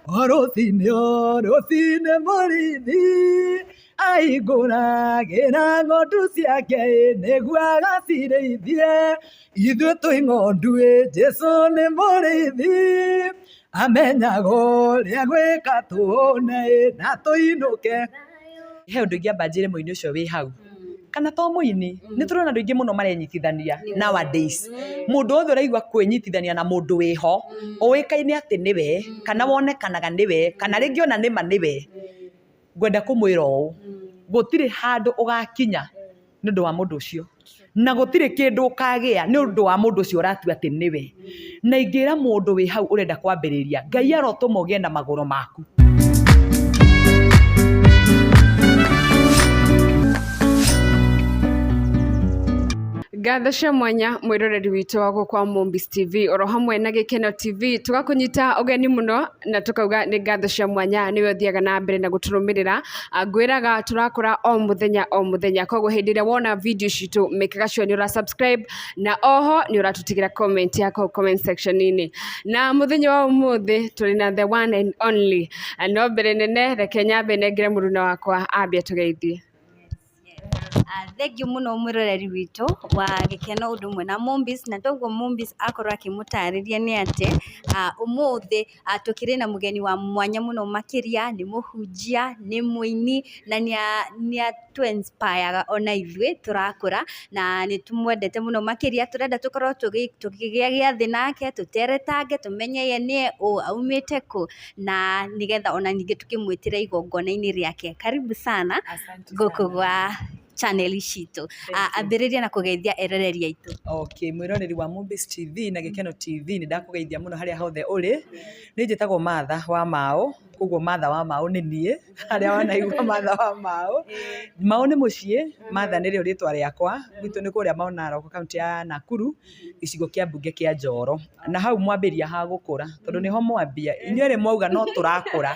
Rũcinĩ mũrĩithi ahingũragĩra ng'ondu ciake nĩguo agacirĩithie. Ithuĩ twĩ ng'ondu Jesũ nĩ mũrĩithi amenyaga ũrĩa gwĩka tuone na tũinũke. He ũndũ ingĩamba njĩre mũini ũcio wĩ hau kana to mũini nĩ tũrona andũ aingĩ mũno marenyitithania nowadays. Mũndũ wothe ũraigua kwĩnyitithania na mũndũ wĩho ũĩkaine atĩ nĩwe kana wonekanaga nĩwe kana rĩngĩ ona nĩma nĩwe, ngwenda kũmwĩra ũũ, gũtirĩ handũ ũgakinya nĩ ũndũ wa mũndũ ũcio na gũtirĩ kĩndũ ũkagĩa nĩ ũndũ wa mũndũ ũcio ũratua atĩ nĩwe. Na ingĩra mũndũ wĩ hau ũrenda kwambĩrĩria, Ngai arotũma ũgĩe na magũrũ maku. Ngatho cia mwanya mwiroreri witũ wa gũkwa Movies TV oro hamwe na Gĩkeno TV tũgakũnyita ũgeni mũno na tukauga nĩ ngatho cia mwanya nĩwe ũthiaga na mbere na gũtũrũmĩrĩra. Ngwĩraga tũrakũra o mũthenya koguo hĩndĩ ĩrĩa wona video citũ make sure nĩ ũra subscribe na oho nĩ ũratũtigĩra comment yako comment section -inĩ. Na mũthenya wa ũmũthĩ tũrĩ na the one and only no mbere nene reke nyambe nengere mũruna wakwa ambie tũgeithie. Thank you muno mwiroreri witũ wa Gĩkeno ũndũ ũmwe na Movies, na toguo Movies akorwo akĩmũtarĩria nĩ atĩ ũmũthĩ tũkĩrĩ na mũgeni wa mwanya mũno makĩria, nĩ mũhunjia, nĩ mũini na nĩ atũ-inspire ona ithuĩ tũrakũra na nĩ tũmwendete mũno makĩria. Tũrenda tũkorwo tũkĩgĩa gĩathĩ nake, tũteretange, tũmenye ye nĩ ũ, aumĩte kũ, na nĩgetha ona ningĩ tũkĩmwĩtĩra igongona-inĩ rĩake. Karibu sana gũkũ gwa channel citũ. Ambĩrĩria na kũgeithia eroreri aitũ. Okay, mwĩroreri wa Movies TV na Gĩkeno TV nĩ ndakũgeithia mũno harĩa hothe ũrĩ. Nĩ njĩtagwo Martha wa Maũ, koguo Martha wa Maũ nĩ niĩ, harĩa wanaigua Martha wa Maũ. Maũ nĩ mũciĩ, Martha nĩrĩo rĩtwa rĩakwa, gwitũ nĩ kũrĩa Maũ Narok, kaunti ya Nakuru, gĩcigo kĩa mbunge kĩa Njoro. Na hau mwambĩria ha gũkũra, tondũ nĩho mwambia, inyuĩ erĩ mwauga no tũrakũra.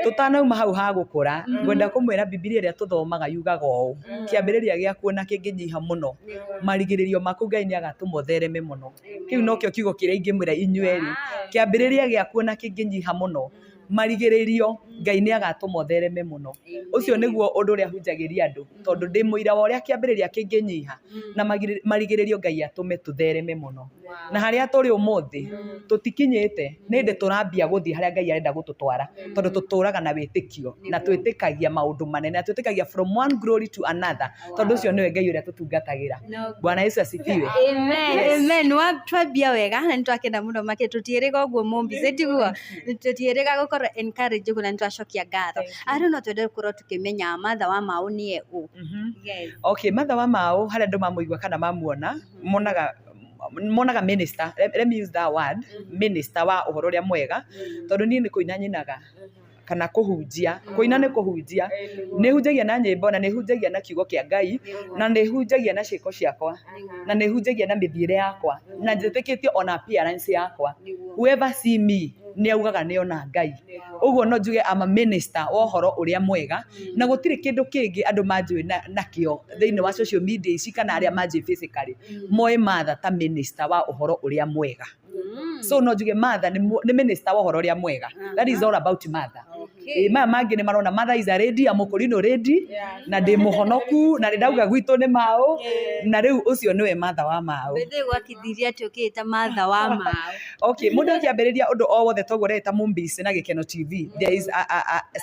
Tũtanauma hau ha gũkũra, ngwenda kũmwĩra Bibilia ĩrĩa tũthomaga yugaga ũũ, kĩambĩrĩria gĩa kuona kĩngĩnyiha mũno, marigĩrĩrio maku Ngai nĩ agatũma ũthereme mũno. Kĩu nokĩo kiugo kĩrĩa ingĩmwĩra inyuĩ erĩ, kĩambĩrĩria gĩa kuona kĩngĩnyiha mũno, marigĩrĩrio Ngai nĩ agatũma ũthereme mũno. Ũcio nĩguo ũndũ ũrĩa hunjagĩria andũ, tondũ ndĩ mũira wa ũrĩa kĩambĩrĩria kĩngĩnyiha na marigĩrĩrio Ngai atũme tũthereme mũno. Na harĩa tũrĩ ũmũthĩ tũtikinyĩte, nĩ ndĩ tũrambia gũthiĩ harĩa Ngai arenda gũtũtwara, tondũ tũtũraga na wĩtĩkio na twĩtĩkagia maũndũ manene, na twĩtĩkagia from one glory to another, tondũ ũcio nĩwe Ngai ũrĩa tũtungatagĩra. Bwana Yesu asifiwe. Amen. Twambia wega na nĩtwakenda mũno makĩria, tũtiĩrĩga ũguo Movies ĩtiguo, tũtiĩrĩga gũkorwo encourage na nĩtwacokia ngatho. Arĩ no twende gũkorwo tukĩmenya Martha wa Maũ nĩe ũ. Okay, Martha wa Maũ harĩa andũ mamũigua kana mamuona, monaga minister, let me use that word, minister wa ũhoro ũrĩa mwega, tondũ niĩ nĩ kũina nyinaga kana kũhunjia. Kũina nĩ kũhunjia, nĩ hunjagia na nyĩmbo na nĩ hunjagia na kiugo kĩa Ngai na nĩ hunjagia na ciĩko ciakwa na nĩ hunjagia na mĩthiĩre yakwa na njĩtĩkĩtio ona appearance yakwa. Whoever see me nĩ augaga nĩ ona Ngai. Ũguo no njuge ama minister wa ũhoro ũrĩa mwega, na gũtirĩ kĩndũ kĩngĩ andũ manjũĩ nakĩo thĩinĩ wa social media ici kana arĩa manjũĩ physically moĩ Martha ta minister wa ũhoro ũrĩa mwega. So no njuge Martha nĩ minister wa ũhoro ũrĩa mwega. That is all about Martha. Maya mangĩ nĩ marona Martha is a lady, amũkũrinũ lady, na ndĩ mũhonoku na ndauga gwitũ nĩ Maũ, na rĩu ũcio nĩwe Martha wa Maũ. Wĩthĩ gwakithiria atĩ ũkĩĩta Martha wa Maũ. Okay, mũndũ akĩambĩrĩria ũndũ o wothe toguo ũreta Movies na Gĩkeno TV. There is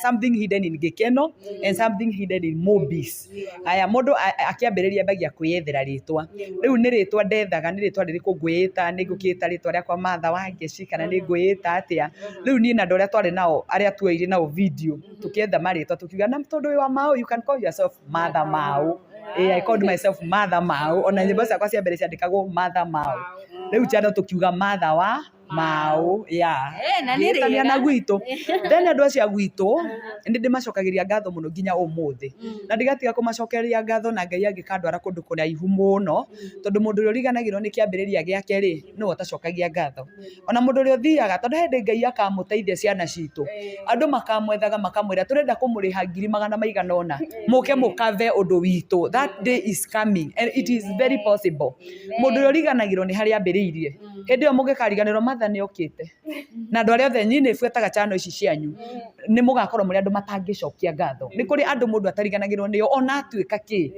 something hidden in Gĩkeno and something hidden in Movies. Aya mũndũ akĩambĩrĩria ambagia kwĩyethera rĩtwa. Rĩu nĩ rĩtwa ndethaga, nĩ rĩtwa rĩrĩkũ ngwĩĩta, nĩ ngũkĩĩta rĩtwa rĩakwa Martha wa Ngeci kana nĩ ngwĩĩta atĩa. Rĩu niĩ na andũ arĩa twarĩ nao arĩa tuoire nao video tukietha marĩtwa tukiuga na tondũ wĩ wa Maũ, you can call yourself Martha Maũ. I called myself Martha Maũ, ona nyĩmbo ciakwa cia mbere ciandĩkagwo Martha Maũ. Rĩu channel tukiuga Martha wa Maũ, na nĩ rĩega na gwitũ. Then andũ acio gwitũ nĩ ndĩmacokagĩria ngatho mũno nginya ũmũthĩ, na ndigatiga kũmacokeria ngatho na Ngai angĩkandwara kũndũ kũraihu mũno, tondũ mũndũ ũrĩa ũriganagĩrwo nĩ kĩambĩrĩria gĩake rĩ nĩwe ũtacokagia ngatho. Ona mũndũ ũrĩa ũthiaga tondũ hĩndĩ Ngai akamũteithia ciana citũ, andũ makamwethaga makamwĩra tũrenda kũmũrĩha 200 ũna, mũke mũkave ũndũ witũ. That day is coming and it is very possible. Mũndũ ũrĩa ũriganagĩrwo nĩ harĩa ambĩrĩirie, hĩndĩ ĩyo mũngĩkariganĩrwo matha nĩ okĩte na andũ arĩa othe nyinĩ buataga channel ici cianyu nĩ mũgakorwo mũrĩ andũ matangĩcokia ngatho nĩ kũrĩ andũ mũndũ atariganagĩrwo nĩo ona atuĩka kĩ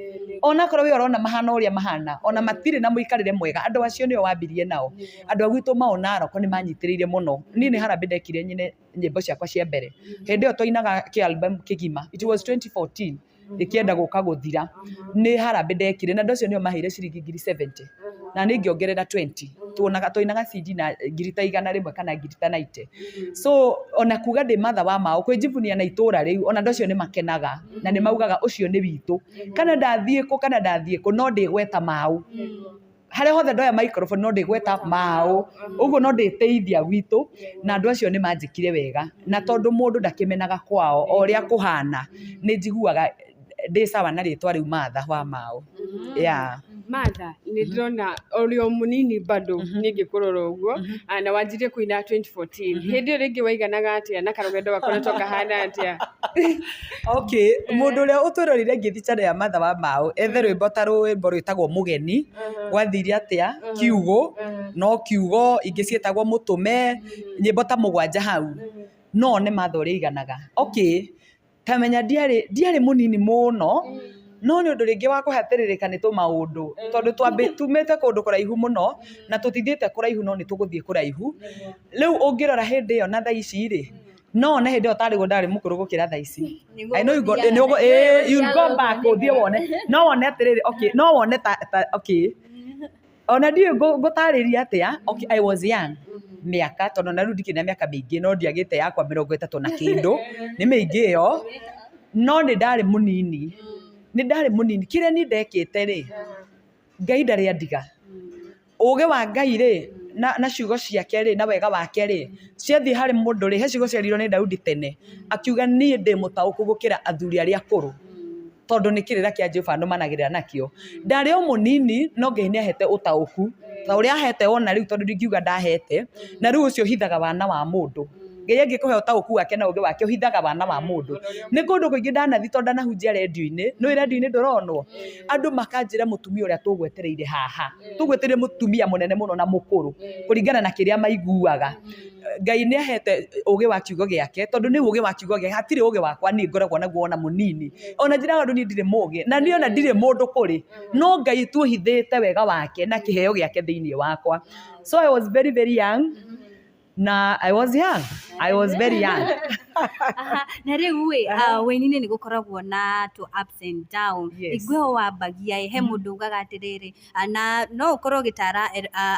ona korwo we ũrona mahana ũrĩa mahana ona matirĩ na mũikarĩre mwega andũ acio nĩo wambirie nao andũ a gwitũ maonaroko nĩ manyitĩrĩire mũno niĩ nĩ harambĩ ndekire nyine nyĩmbo ciakwa cia mbere hĩndĩ ĩyo twainaga kĩ album kĩgima it was 2014 ikienda gũka gũthira nĩ harambĩ ndekire na andũ acio nĩo maheire ciringi 70 na nĩ ngĩongerera 20 twainaga CD na ngiri ta 100 kana ngiri ta 90 so ona kuga ndĩ matha wa mao kwĩnjivunia na itũra rĩu ona andũ acio nĩ makenaga na nĩ maugaga ũcio nĩ witũ kana ndathiĩ kũ no ndĩgweta mau harĩa hothe ndoya microphone no ndĩgweta mao ũguo no ndĩteithia gwitũ na andũ acio nĩ manjĩkire wega na tondũ mũndũ ndakĩmenaga kwao o ũrĩa kũhana nĩ njiguaga ndĩ sawa na rĩtwa rĩu matha wa mao yeah. Matha nĩ ndĩrona ũrĩ o mũnini bado ningĩ kũrora ũguo na wanjirie kũina 2014 hĩndĩ ĩyo rĩngĩ waiganaga atĩa na karũgendo gakoretwo kahana atĩa okay mũndũ ũrĩa ũtũrorire ngĩthi channel ya matha wa mao ethe rwĩmbo ta rwĩmbo rwĩtagwo mũgeni gwathire atĩa kiugo no kiugo ingĩ ciĩtagwo mũtũme nyĩmbo ta mũgwanja hau no nĩ matha ũrĩa iganaga okay tamenya ndiarĩ mũnini mũno no nĩ ũndũ rĩngĩ wa kũhatĩrĩrĩka nĩ tũmaũndũ tondũ tumĩte kũndũ kũraihu mũno na tũtithĩte kũraihu no nĩ tũgũthiĩ kũraihu rĩu ũngĩrora hĩndĩ ĩyo na thaa ici rĩ no na hĩndĩ ĩyo tarĩguo ndarĩ mũkũrũ gũkĩra thaa ici I know you go back ũthiĩ wone no wone atĩrĩrĩ okay no wone ta okay ona ndiĩ ngũtarĩria atĩa okay I was young mĩaka tondũ na rĩu ndikĩrĩ na mĩaka mĩingĩ no ndiagĩte yakwa 30 na kĩndũ nĩ mĩingĩ ĩyo no nĩ ndarĩ mũnini kĩrĩa niĩ ndekĩte rĩ Ngai ndarĩ andiga ũũgĩ wa Ngai rĩ na ciugo ciake rĩ na wega wake rĩ ciathiĩ harĩ mũndũ rĩ he ciugo ciarirwo nĩ Daudi tene akiuga niĩ ndĩ mũtaũku gũkĩra athuri arĩa akũrũ tondũ nĩ kĩrĩra kĩa Jehova nũmanagĩrĩra nakĩo ndarĩ o mũnini no Ngai nĩ ahete ũtaũku ta ũrĩa ahete ona rĩu tondũ ndingiuga ndahete na rĩu ũcio hithaga wana wa mũndũ Ngai angĩkũhe ũtaũku wake na ũũgĩ wake ũhithaga wana wa mũndũ nĩ kũndũ kũingĩ ndanathi tondũ ndanahunjia redio-inĩ nĩ redio-inĩ ndũronwo andũ makanjĩra mũtumia ũrĩa tũgwetereire haha tũgwetereire mũtumia mũnene mũno na mũkũrũ kũringana na kĩrĩa maiguaga Ngai nĩ ahete ũũgĩ wa kiugo gĩake tondũ nĩ ũũgĩ wa kiugo gĩake hatirĩ ũũgĩ wakwa niĩ ngoragwo naguo ona mũnini ona njĩraga andũ niĩ ndirĩ mũũgĩ na niĩ ona ndirĩ mũndũ kũrĩ no Ngai tuohithĩte wega wake na kĩheo gĩake thĩinĩ wakwa so I was very very young na I was very young na rĩu wĩini-inĩ nĩ gũkoragwo na to ups and down igwe wambagia he mũndũ ugaga atĩrĩrĩ na no ũkorwo gĩtara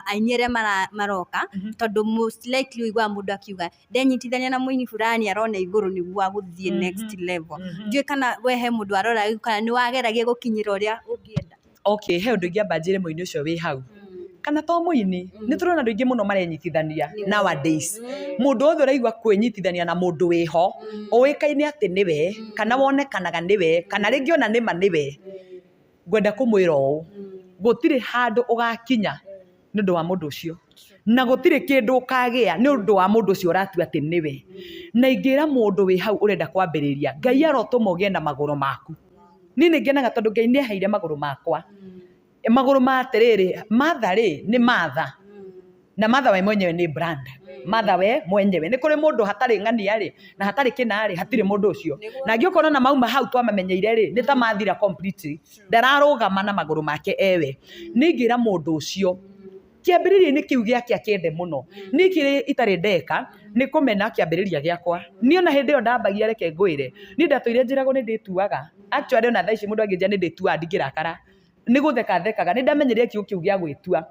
aini arĩa maroka tondũ most likely ũiguaga mũndũ akiuga ndenyitithania na mũini fulani arona igũrũ nĩguo agũthiĩ next level ndiũĩ kana we he mũndũ arora kana nĩ wageragia gũkinyĩra ũrĩa ũngĩenda okay he ũndũ ingĩamba njĩre mũini ũcio wĩ hau kana to mũini nĩ tũrona andũ aingĩ mũno marenyitithania nowadays mũndũ wothe ũraigua kwĩnyitithania na mũndũ wĩho ũĩkaine atĩ nĩwe kana wonekanaga nĩwe kana rĩngĩ ona nĩma nĩwe ngwenda kũmwĩra ũũ gũtirĩ handũ ũgakinya nĩ ũndũ wa mũndũ ũcio na gũtirĩ kĩndũ ũkagĩa nĩ ũndũ wa mũndũ ũcio ũratua atĩ nĩwe na ingĩra mũndũ wĩ hau ũrenda kwambĩrĩria Ngai arotũma ũgĩe na magũrũ maku niĩ nĩ ngenaga tondũ Ngai nĩ aheire magũrũ makwa magũrũ ma atĩrĩrĩ matha rĩ nĩ matha na matha we mwenyewe nĩ brand matha we mwenyewe nĩ kũrĩ mũndũ hatarĩ ng'ania rĩ na hatarĩ kĩna rĩ hatirĩ mũndũ ũcio na angĩkorwo na mauma hau twamamenyeire rĩ nĩ ta mathira completely ndararũgama na magũrũ make ewe nĩngĩra mũndũ ũcio kĩambĩrĩria-inĩ kĩu gĩake akĩende mũno niĩ kĩrĩ itarĩ ndeka nĩ kũmena kĩambĩrĩria gĩakwa niĩ ona hĩndĩ ĩyo ndambagia reke ngwĩre niĩ ndatũire njĩragwo nĩ ndĩtuaga actually ona thaa ici mũndũ angĩnjĩra nĩ ndĩtuaga ndingĩrakara nĩ gũthekaga nĩ ndamenyerire kiugo kĩu gĩa gwĩtua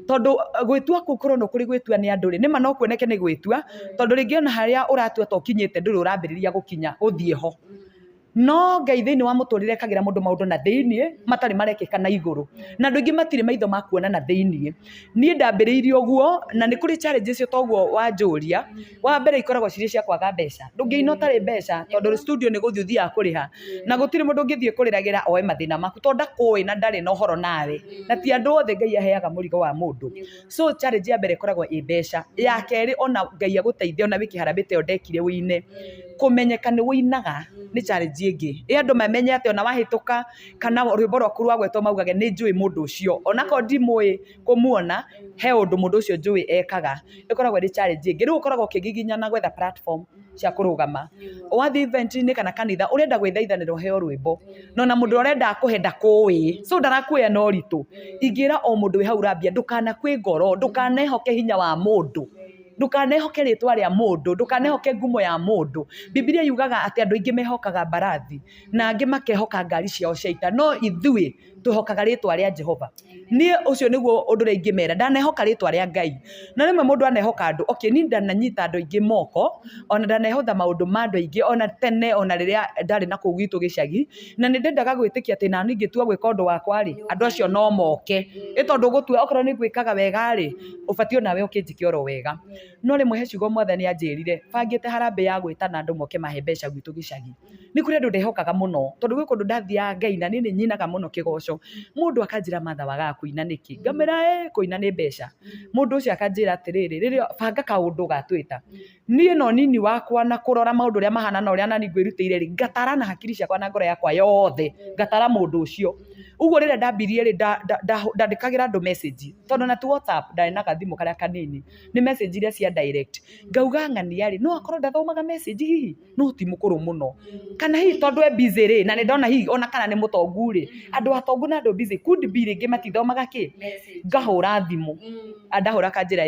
tondũ gwĩtua kũu kũrona kũrĩ gwĩtua nĩ andũ rĩ nĩma no kuoneke nĩ gwĩtua tondũ rĩngĩ ona harĩa ũratua to kinyĩte ndũrĩ ũrambĩrĩria gũkinya gũthiĩ ho no Ngai thĩinĩ wa mũtũrĩre ekagĩra mũndũ maũndũ na thĩinĩ matarĩ marekĩka na igũrũ na andũ aingĩ matirĩ maitho ma kuona na thĩinĩ niĩ ndambĩrĩirie ũguo na nĩ kũrĩ challenges cio toguo wanjũria wa mbere ikoragwo cirĩ cia kwaga mbeca ndũngĩina ũtarĩ mbeca tondũ studio nĩ gũthiĩ ũthiaga kũrĩha na gũtirĩ mũndũ ũngĩthiĩ kũrĩragĩra oe mathĩna maku tondũ ndakũĩ na ndarĩ na ũhoro nawe na ti andũ othe Ngai aheaga mũrigo wa mũndũ so challenge ya mbere ĩkoragwo ĩ mbeca ya kerĩ ona Ngai agũteithia ona wĩkĩharambĩte ĩyo ndekire wĩine kũmenyeka nĩ wĩinaga nĩ challenge ingĩ andũ mamenye atĩ ona wahĩtũka kana rwĩmbo rwaku rwagwetwo maugage nĩ njũĩ mũndũ ũcio onako ndimũĩ kũmuona he ũndũ mũndũ ũcio njũĩ ekaga ĩkoragwo ĩrĩ challenge ĩngĩ rĩu ũkoragwo ũkĩgiginyana gwetha platform cia kũrũgama wathiĩ event-inĩ kana kanitha ũrenda gwĩthaithanĩra ũheo rwĩmbo na mũndũ ũrenda akũhe ndakũĩ so ndarakuoya na ũritũ ingĩra o mũndũ wĩ hau rambia ndũkanakue ngoro ndũkanehoke hinya wa mũndũ ndũkanehoke rĩtwa rĩa mũndũ ndũkanehoke ngumo ya mũndũ Biblia yugaga atĩ andũ aingĩ mehokaga mbarathi na angĩ makehoka ngari ciao cia ita no ithuĩ tũhokaga rĩtwa rĩa Jehova niĩ ũcio nĩguo ũndũ ũrĩa ingĩmera ndanehoka rĩtwa rĩa Ngai na rĩmwe mũndũ anehoka andũ niĩ ndananyita andũ aingĩ moko ona ndanehotha maũndũ ma andũ aingĩ ona tene ona rĩrĩa ndarĩ na kũu gwitũ gĩcagi na nĩ ndendaga gwĩtĩkia atĩ na niĩ ingĩtua gwĩka ũndũ wakwa rĩ andũ acio no moke tondũ gũtua okorwo nĩ gwĩkaga wega rĩ ũbatiĩ nawe ũkĩnjike oro wega no rĩmwe he ciugo Mwathani anjĩrire bangĩte harambĩ ya gwĩtana andũ moke mahe mbeca gwitũ gĩcagi nĩ kũrĩ andũ ndehokaga mũno tondũ gwĩ kũndũ ndathiaga Ngai na niĩ nĩ nyinaga mũno kĩgoco mũndũ akanjĩra Martha waga kũina nĩkĩ ngamera kũina nĩ mbeca mũndũ ũcio akanjĩra atĩrĩrĩ rĩrĩa banga kaũndũ gatwĩta niĩ no nini wakwa na kũrora maũndũ ũrĩa mahana na ũrĩa nani ngwĩrutĩire rĩ ngatara na hakiri ciakwa na ngoro yakwa yothe ngatara mũndũ ũcio ũguo rĩrĩa ndambirie rĩ ndandĩkagĩra andũ message tondũ na tu WhatsApp ndarĩ na gathimũ karĩa kanini nĩ message iria cia direct ngauga ng'ania rĩ no akorwo ndathomaga message hihi no ti mũkũrũ mũno kana hihi tondũ e busy rĩ na nĩ ndona hihi ona kana nĩ mũtongu rĩ andũ atongu na andũ busy could be rĩngĩ matithomaga kĩ ngahũra thimũ andahũra kanjĩra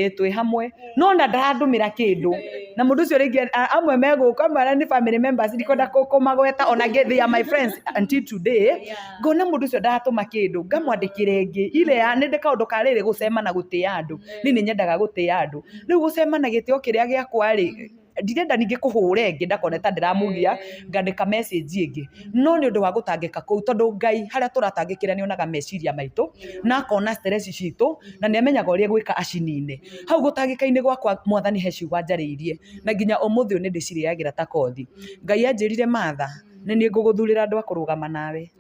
twĩ hamwe no na ndarandũmĩra kĩndũ na mũndũ ũcio rĩngĩ amwe megũka mara nĩ family members ndikwenda kũmagweta ona they are my friends until today ngona mũndũ ũcio ndaratũma kĩndũ ngamwandĩkĩra ĩngĩ ile nĩ kaũndũ karĩrĩ gũcema na gũtĩa andũ nĩ nyendaga gũtĩa andũ rĩu gũcema na gĩtĩo kĩrĩa gĩakwa rĩ ndirenda ningĩ kũhũra ĩngĩ ndakona ta ndĩramugia ngandĩka message ĩngĩ no nĩ ũndũ wa gũtangĩka kũu tondũ Ngai harĩa tũratangĩkĩra nĩ onaga meciria maitũ na akona stress citũ na nĩ amenyaga ũrĩa gwĩka acinine hau gũtangĩka-inĩ gwakwa Mwathani he ciugo anjarĩirie na nginya ũmũthĩ nĩ ndĩcirĩagĩra ta kothi Ngai anjĩrire Martha nĩ niĩ ngũgũthurĩra andũ a kũrũgama nawe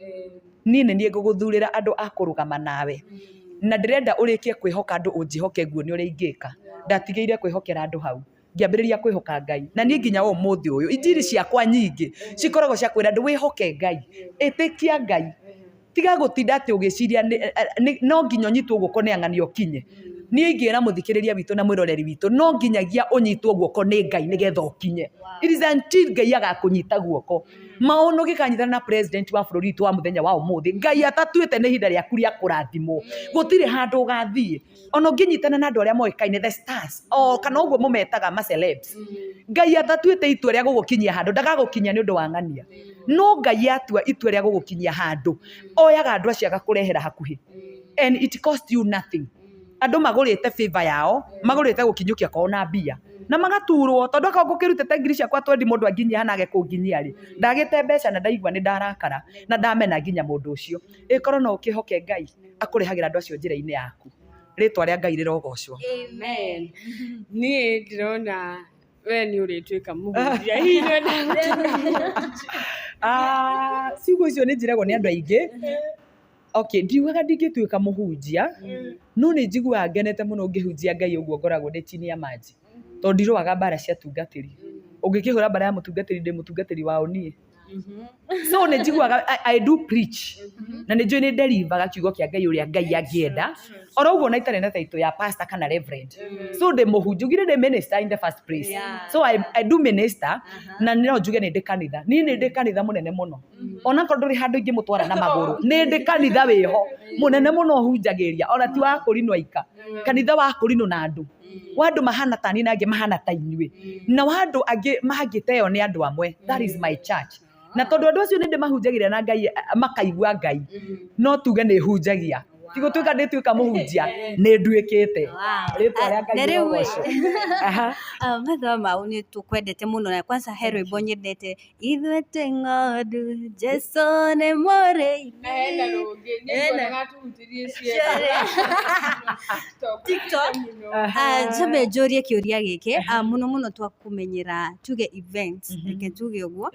niĩ nĩ niĩ ngũgũthurĩra andũ a kũrũgama nawe na ndĩrenda ũrĩkie kwĩhoka andũ ũnjĩhoke nguo nĩ ũrĩa ingĩka ndatigĩire kwĩhokera andũ hau ngĩambĩrĩria kwĩhoka Ngai na niĩ nginya ũmũthĩ ũyũ injiri ciakwa nyingĩ cikoragwo cia kwĩra andũ wĩhoke Ngai ĩtĩkia Ngai tiga gũtinda atĩ ũgĩciria no nginya ũnyitwo guoko nĩ ang'ania ũkinye niĩ ingĩra mũthikĩrĩria witũ na mwĩroreri witũ no nginyagia ũnyitwo guoko nĩ Ngai nĩgetha ũkinye it is until Ngai agakũnyita guoko maũndũ gĩkanyitana na president wa bũrũri witũ wa mũthenya wa ũmũthĩ Ngai atatuĩte nĩ ihinda rĩaku rĩa kũrathimwo gũtirĩ handũ ũgathiĩ ona ũngĩnyitana na andũ arĩa moĩkaine the stars kana ũguo mũmetaga ma celebs Ngai atatuĩte itua rĩa gũgũkinyia handũ ndagagũkinyia nĩ ũndũ wa ng'ania no Ngai atua itua rĩa gũgũkinyia handũ oyaga andũ acio agakũrehera hakuhĩ and it cost you nothing andũ magũrĩte favor yao magũrĩte gũkinyũkia kwao na mbia na magaturwo tondũ akorwo ngũkĩrutĩte ngiri ciakwa 20 mũndũ anginyia hanage kũnginyia rĩ ndagĩte mbeca na ndaigua nĩ ndarakara na ndamena nginya mũndũ ũcio ĩkorwo no ũkĩhoke Ngai akũrehagĩra andũ acio njĩra-inĩ yaku rĩtwa rĩa Ngai rĩrogocwo amen niĩ ndĩrona we nĩ ũrĩtuĩka mũhunjia hihi ciugo icio nĩ njĩragwo nĩ andũ aingĩ ndiugaga ndingĩtuĩka mũhunjia no nĩ njiguaga ngenete mũno ngĩhunjia Ngai ũguo ngoragwo ndĩ chini ya maji tondũ ndirũaga mbara cia tungatĩri ũngĩkĩhũra mbara ya mũtungatĩri ndĩ mũtungatĩri wao niĩ so nĩ njiguaga I do preach na nĩ njũĩ nĩ nderivaga kiugo kĩa Ngai ũrĩa Ngai angĩenda oro ũguo na itarĩ na title ya pastor kana reverend so ndĩ mũhunjia ngire ndĩ minister in the first place so I do minister na no njuge nĩ ndĩ kanitha niĩ nĩ ndĩ kanitha mũnene mũno ona korwo ndũrĩ handũ ingĩmũtwara na magũrũ nĩ ndĩ kanitha wĩho mũnene mũno hunjagĩria ona ti wa kũrinwo aika kanitha wa kũrinwo na andũ wa andũ mahana tani na angĩ mahana ta inyuĩ na wa andũ angĩ mahangĩteo nĩ andũ amwe that is my church na tondũ andũ acio nĩ ndĩmahunjagĩria na Ngai makaigua Ngai no tuge nĩ hunjagia ti gũtuĩka ndĩtuĩka mũhunjia nĩ nduĩkĩte rĩtwa rĩa Ngai rĩrogocwo Martha Mau nĩ tũkwendete mũno na kwanza he rwĩmbo nyendete ithuĩ twĩ ng'ondu Jesũ nĩ mũrĩithi TikTok jambe njũrie kĩũria gĩkĩ mũno mũno twakũmenyera tuge events reke tuge ũguo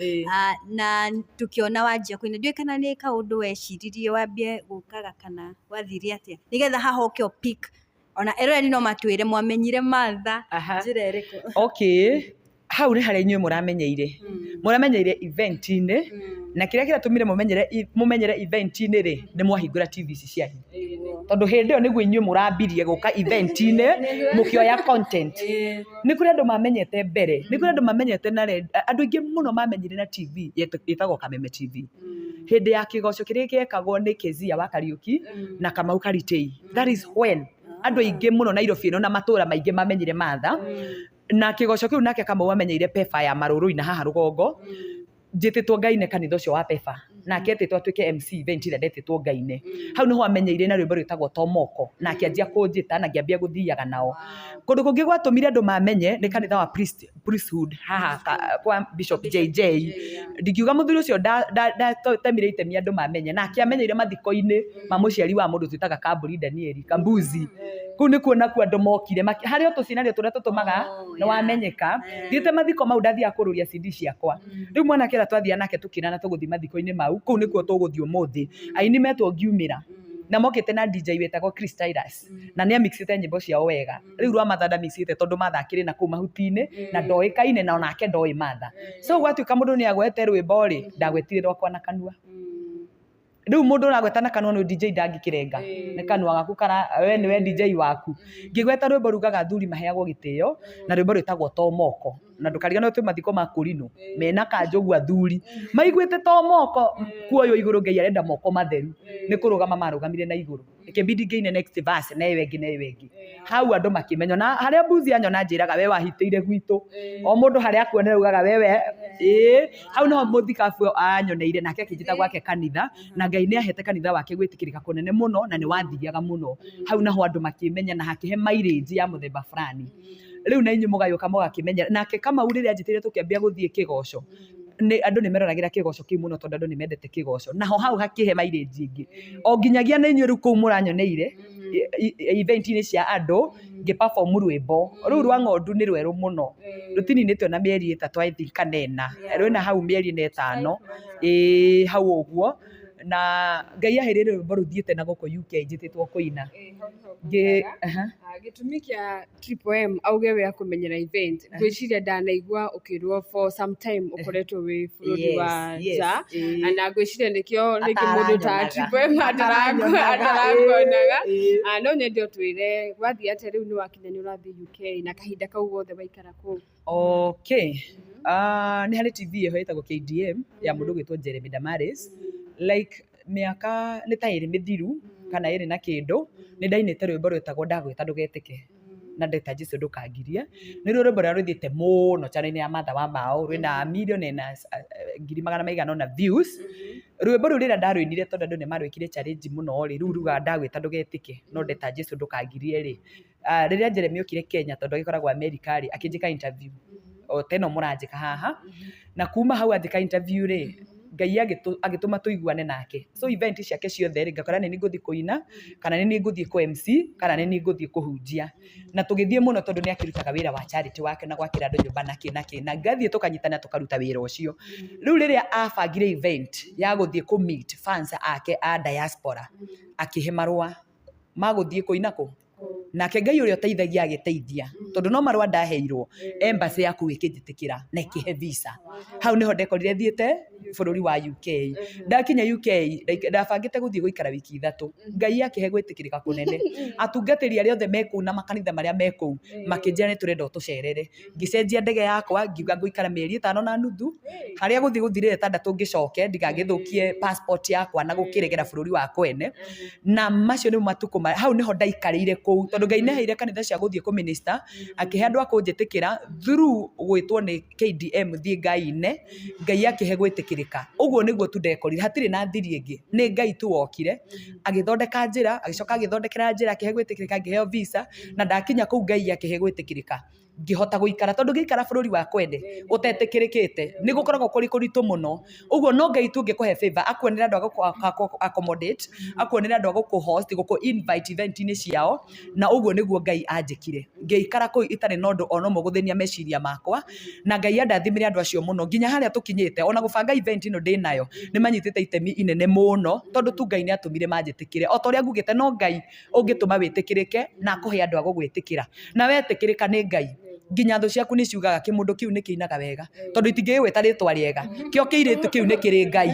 na tũkĩona wanjia kũina ndiũĩ kana nĩ kaũndũ weciririe wambie gũkaga kana wathirie atĩa nĩgetha hahoke o pick ona eroreri no matwĩre mwamenyire Martha njĩra ĩrĩkũ hau nĩ harĩa inyuĩ mũramenyeire Mũramenyeire event-inĩ na kĩrĩa kĩratũmire mũmenyere event-inĩ rĩ nĩ mwahingũra TV ici cianyu. Tondũ hĩndĩ ĩyo nĩguo inyuĩ mũrambirie gũka event-inĩ mũkĩoya content. Nĩ kũrĩ andũ mamenyete mbere, nĩ kũrĩ andũ mamenyete na andũ aingĩ mũno mamenyire na TV ĩtagwo Kameme TV. Hĩndĩ ya kĩgoco kĩrĩa gĩekagwo nĩ Kezia wa Kariuki na Kamau Karitei. That is when andũ aingĩ mũno Nairobi ĩno na matũũra maingĩ mamenyire Martha. Na kĩgoco kĩu nake Kamau amenyeire Pefa ya Marũrũi na haha Rũgongo. Njĩtĩtwo Ngai-inĩ kanitha ũcio wa Pefa. Nake etĩtwo atuĩke MC event ĩrĩa ndetĩtwo Ngai-inĩ. Hau nĩho amenyeire na rwĩmbo rwĩtagwo Tomoko na akĩanjia kũnjĩta na ngĩambia gũthiaga nao. Kũndũ kũngĩ gwatũmire andũ mamenye nĩ kanitha wa priesthood haha kwa Bishop JJ. Ndingiuga mũthuri ũcio ndatemire itemi andũ mamenye na akĩamenyeire mathiko-inĩ ma mũciari wa mũndũ twĩtaga Kamburi Danieli Kambuzi. Kũu nĩ kuona kuo andũ mokire harĩ o tũcinarĩo tũrĩa tũtũmaga nĩ wamenyeka. Thiĩte mathiko mau ndathiaga kũrũria CD ciakwa. Rĩu mwanake ũrĩa twathiaga nake tũkĩrana tũgũthiĩ mathiko-inĩ mau kũu nĩkuo tũgũthiĩ ũmũthĩ. Aini metwo Ngiumĩra na mokĩte na DJ wetagwo Chris Tyrus na nĩ amixĩte nyĩmbo ciao wega. Rĩu Rwamatha ndamixĩte tondũ Martha akĩrĩ na kũu mahuti-inĩ na ndoĩkaine na onake ndoĩ Martha. So gwatuĩka mũndũ nĩ agwete rwĩmbo rĩ ndagwetire rwakwa na kanua. Rĩu mũndũ ũragweta na kanua no DJ ndangĩkĩrenga. Nĩ kanua gaku we nĩwe DJ waku. Ngĩgweta rwĩmbo rugaga athuri maheagwo gĩtĩo na rwĩmbo rwĩtagwo Tomoko. Na ndũkariganĩrwo twĩ mathiko ma Kũrinũ mena kanjũgu athuri maiguĩte Tomoko kuoyo igũrũ Ngai arenda moko matheru nĩ kũrũgama marũgamire na igũrũ. Ikĩbidi ngĩine next verse na ĩyo ĩngĩ. Hau andũ makĩmenya na harĩa Mbuzi anyona njĩraga we wahitĩire gwitũ. O mũndũ harĩa akuonera ugaga wewe hau no mũthikabu anyoneire nake akĩnjĩta gwake kanitha na Ngai nĩ ahete kanitha wake gwĩtĩkĩrĩka kũnene mũno na nĩ wathiaga mũno. Hau naho andũ makĩmenya na hakĩhe mileage ya mũthemba fulani. Rĩu na inyuĩ mũgayũka mũgakĩmenya nake Kamau rĩrĩa anjĩtĩire tũkĩambia gũthiĩ kĩgoco andũ nĩ meroragĩra kĩgoco kĩu mũno tondũ andũ nĩ mendete kĩgoco. Naho hau hakĩhe mileage ingĩ o nginyagia na inyuĩ rĩu kũu mũranyoneire event-inĩ cia andũ ngĩ-perform rwĩmbo rũu rwa ng'ondu nĩ rwerũ mũno rũtininĩtwo na mĩeri 3 I think kana 4 rwĩna hau mĩeri 5 hau ũguo na Ngai ahĩrĩire rwĩmbo rũthiĩte na gũkũ UK njĩtĩtwo kũina. Gĩtũmi kĩa Triple M auge we akũmenyera event ngwĩciria ndanaigua ũkĩrwo for some time ũkoretwo wĩ bũrũri wa nja na ngwĩciria nĩkĩo rĩngĩ mũndũ ta Triple M atarakuonaga. No nyende ũtwĩre wathiĩ atĩa rĩu nĩ wakinya nĩ ũrathiĩ UK na kahinda kau gothe waikara kũu? Okay. Nĩ harĩ TV ĩho ĩtagwo KDM ya mũndũ gwĩtwo Jeremy Damaris. Like mĩaka nĩ ta ĩrĩ mĩthiru kana ĩrĩ na kĩndũ nĩ ndainĩte rwĩmbo rwĩtagwo ndagwĩta ndũgetĩke na ndeta Jesũ ndũkangirie. Nĩruo rwĩmbo rũrĩa rũthiĩte mũno channel-inĩ ya Martha wa Mao rwĩna million na 100,000 views. Rwĩmbo rũu rĩrĩa ndarũinire tondũ andũ nĩ marwĩkire challenge mũno rĩ rĩu rugaga ndagwĩta ndũgetĩke no ndeta Jesũ ndũkangirie rĩ. Rĩrĩa Jeremy okire Kenya tondũ agĩkoragwo America rĩ akĩnjĩka interview o teno mũranjĩka haha na kuma hau anjĩka interview rĩ Ngai agĩtũma tũiguane nake. So event ciake ciothe rĩ ngakora nĩ ngũthiĩ kũina kana nĩ ngũthiĩ kũ MC kana nĩ ngũthiĩ kũhunjia na tũgĩthiĩ mũno tondũ nĩ akĩrutaga wĩra wa charity wake na gwakĩra andũ nyũmba na ngathiĩ tũkanyitana tũkaruta wĩra ũcio. Rĩu rĩrĩa abangire event ya gũthiĩ kũ meet fans ake a diaspora akĩhe marũa ma gũthiĩ kũina kũ nake Ngai ũrĩa ũteithagia agĩteithia tondũ no marũa ndaheirwo embassy yaku ĩkĩnjĩtĩkĩra na ĩkĩhe visa. Hau nĩho ndekorire thiĩte bũrũri wa UK. Ndakinya UK ndabangĩte gũthiĩ gũikara wiki 3 Ngai akĩhe gwĩtĩkĩrĩka kũnene. Atungatĩri arĩa othe mekũu na makanitha marĩa mekũu makĩnjĩra nĩ tũrenda ũtũcerere. Ngĩcenjia ndege yakwa ngiuga ngũikara mĩeri 5 na nuthu harĩa gũthirĩte 6 ngĩcoke ndigagĩthũkie passport yakwa na gũkĩregera bũrũri wa kwene. Na macio nĩ matukũ hau nĩho ndaikarĩire kũu tondũ Ngai nĩ aheire kanitha cia gũthiĩ kũ minister akĩhe andũ a kũnjĩtĩkĩra through gwĩtwo nĩ KDM thiĩ Ngai-inĩ Ngai akĩhe gwĩtĩkĩrĩka. Ũguo nĩguo tu ndekorire hatirĩ na thiri ĩngĩ nĩ Ngai tu wokire agĩthondeka njĩra agĩcoka agĩthondekera njĩra akĩhe gwĩtĩkĩrĩka ngĩheo visa na ndakinya kũu Ngai akĩhe gwĩtĩkĩrĩka ngĩhota gũikara tondũ ngĩikara bũrũri wa kwende ũtetĩkĩrĩkĩte nĩ gũkoragwo kũrĩ kũritũ mũno. Ũguo no Ngai tu ũngĩkũhe favor akuonera andũ a accommodate akuonera andũ a gũkũ host gũkũ invite event-inĩ ciao na ũguo nĩguo Ngai anjĩkire. Ngĩikara kũu itarĩ na ũndũ ona ũmwe gũthĩnia meciria makwa na Ngai andathimire andũ acio mũno nginya harĩa tũkinyĩte ona gũbanga event ĩno ndĩ nayo nĩ manyitĩte itemi inene mũno tondũ tu Ngai nĩ atũmire manjĩtĩkĩre. O ta ũrĩa ngugĩte no Ngai ũngĩtũma wĩtĩkĩrĩke na akũhe andũ a gũgwĩtĩkĩra na wetĩkĩrĩka nĩ Ngai nginya thũ ciaku nĩ ciugaga kĩmũndũ kĩu nĩ kĩinaga wega tondũ itingĩgĩgwĩta rĩtwa rĩega kĩo kĩirĩtu kĩu nĩ kĩrĩ Ngai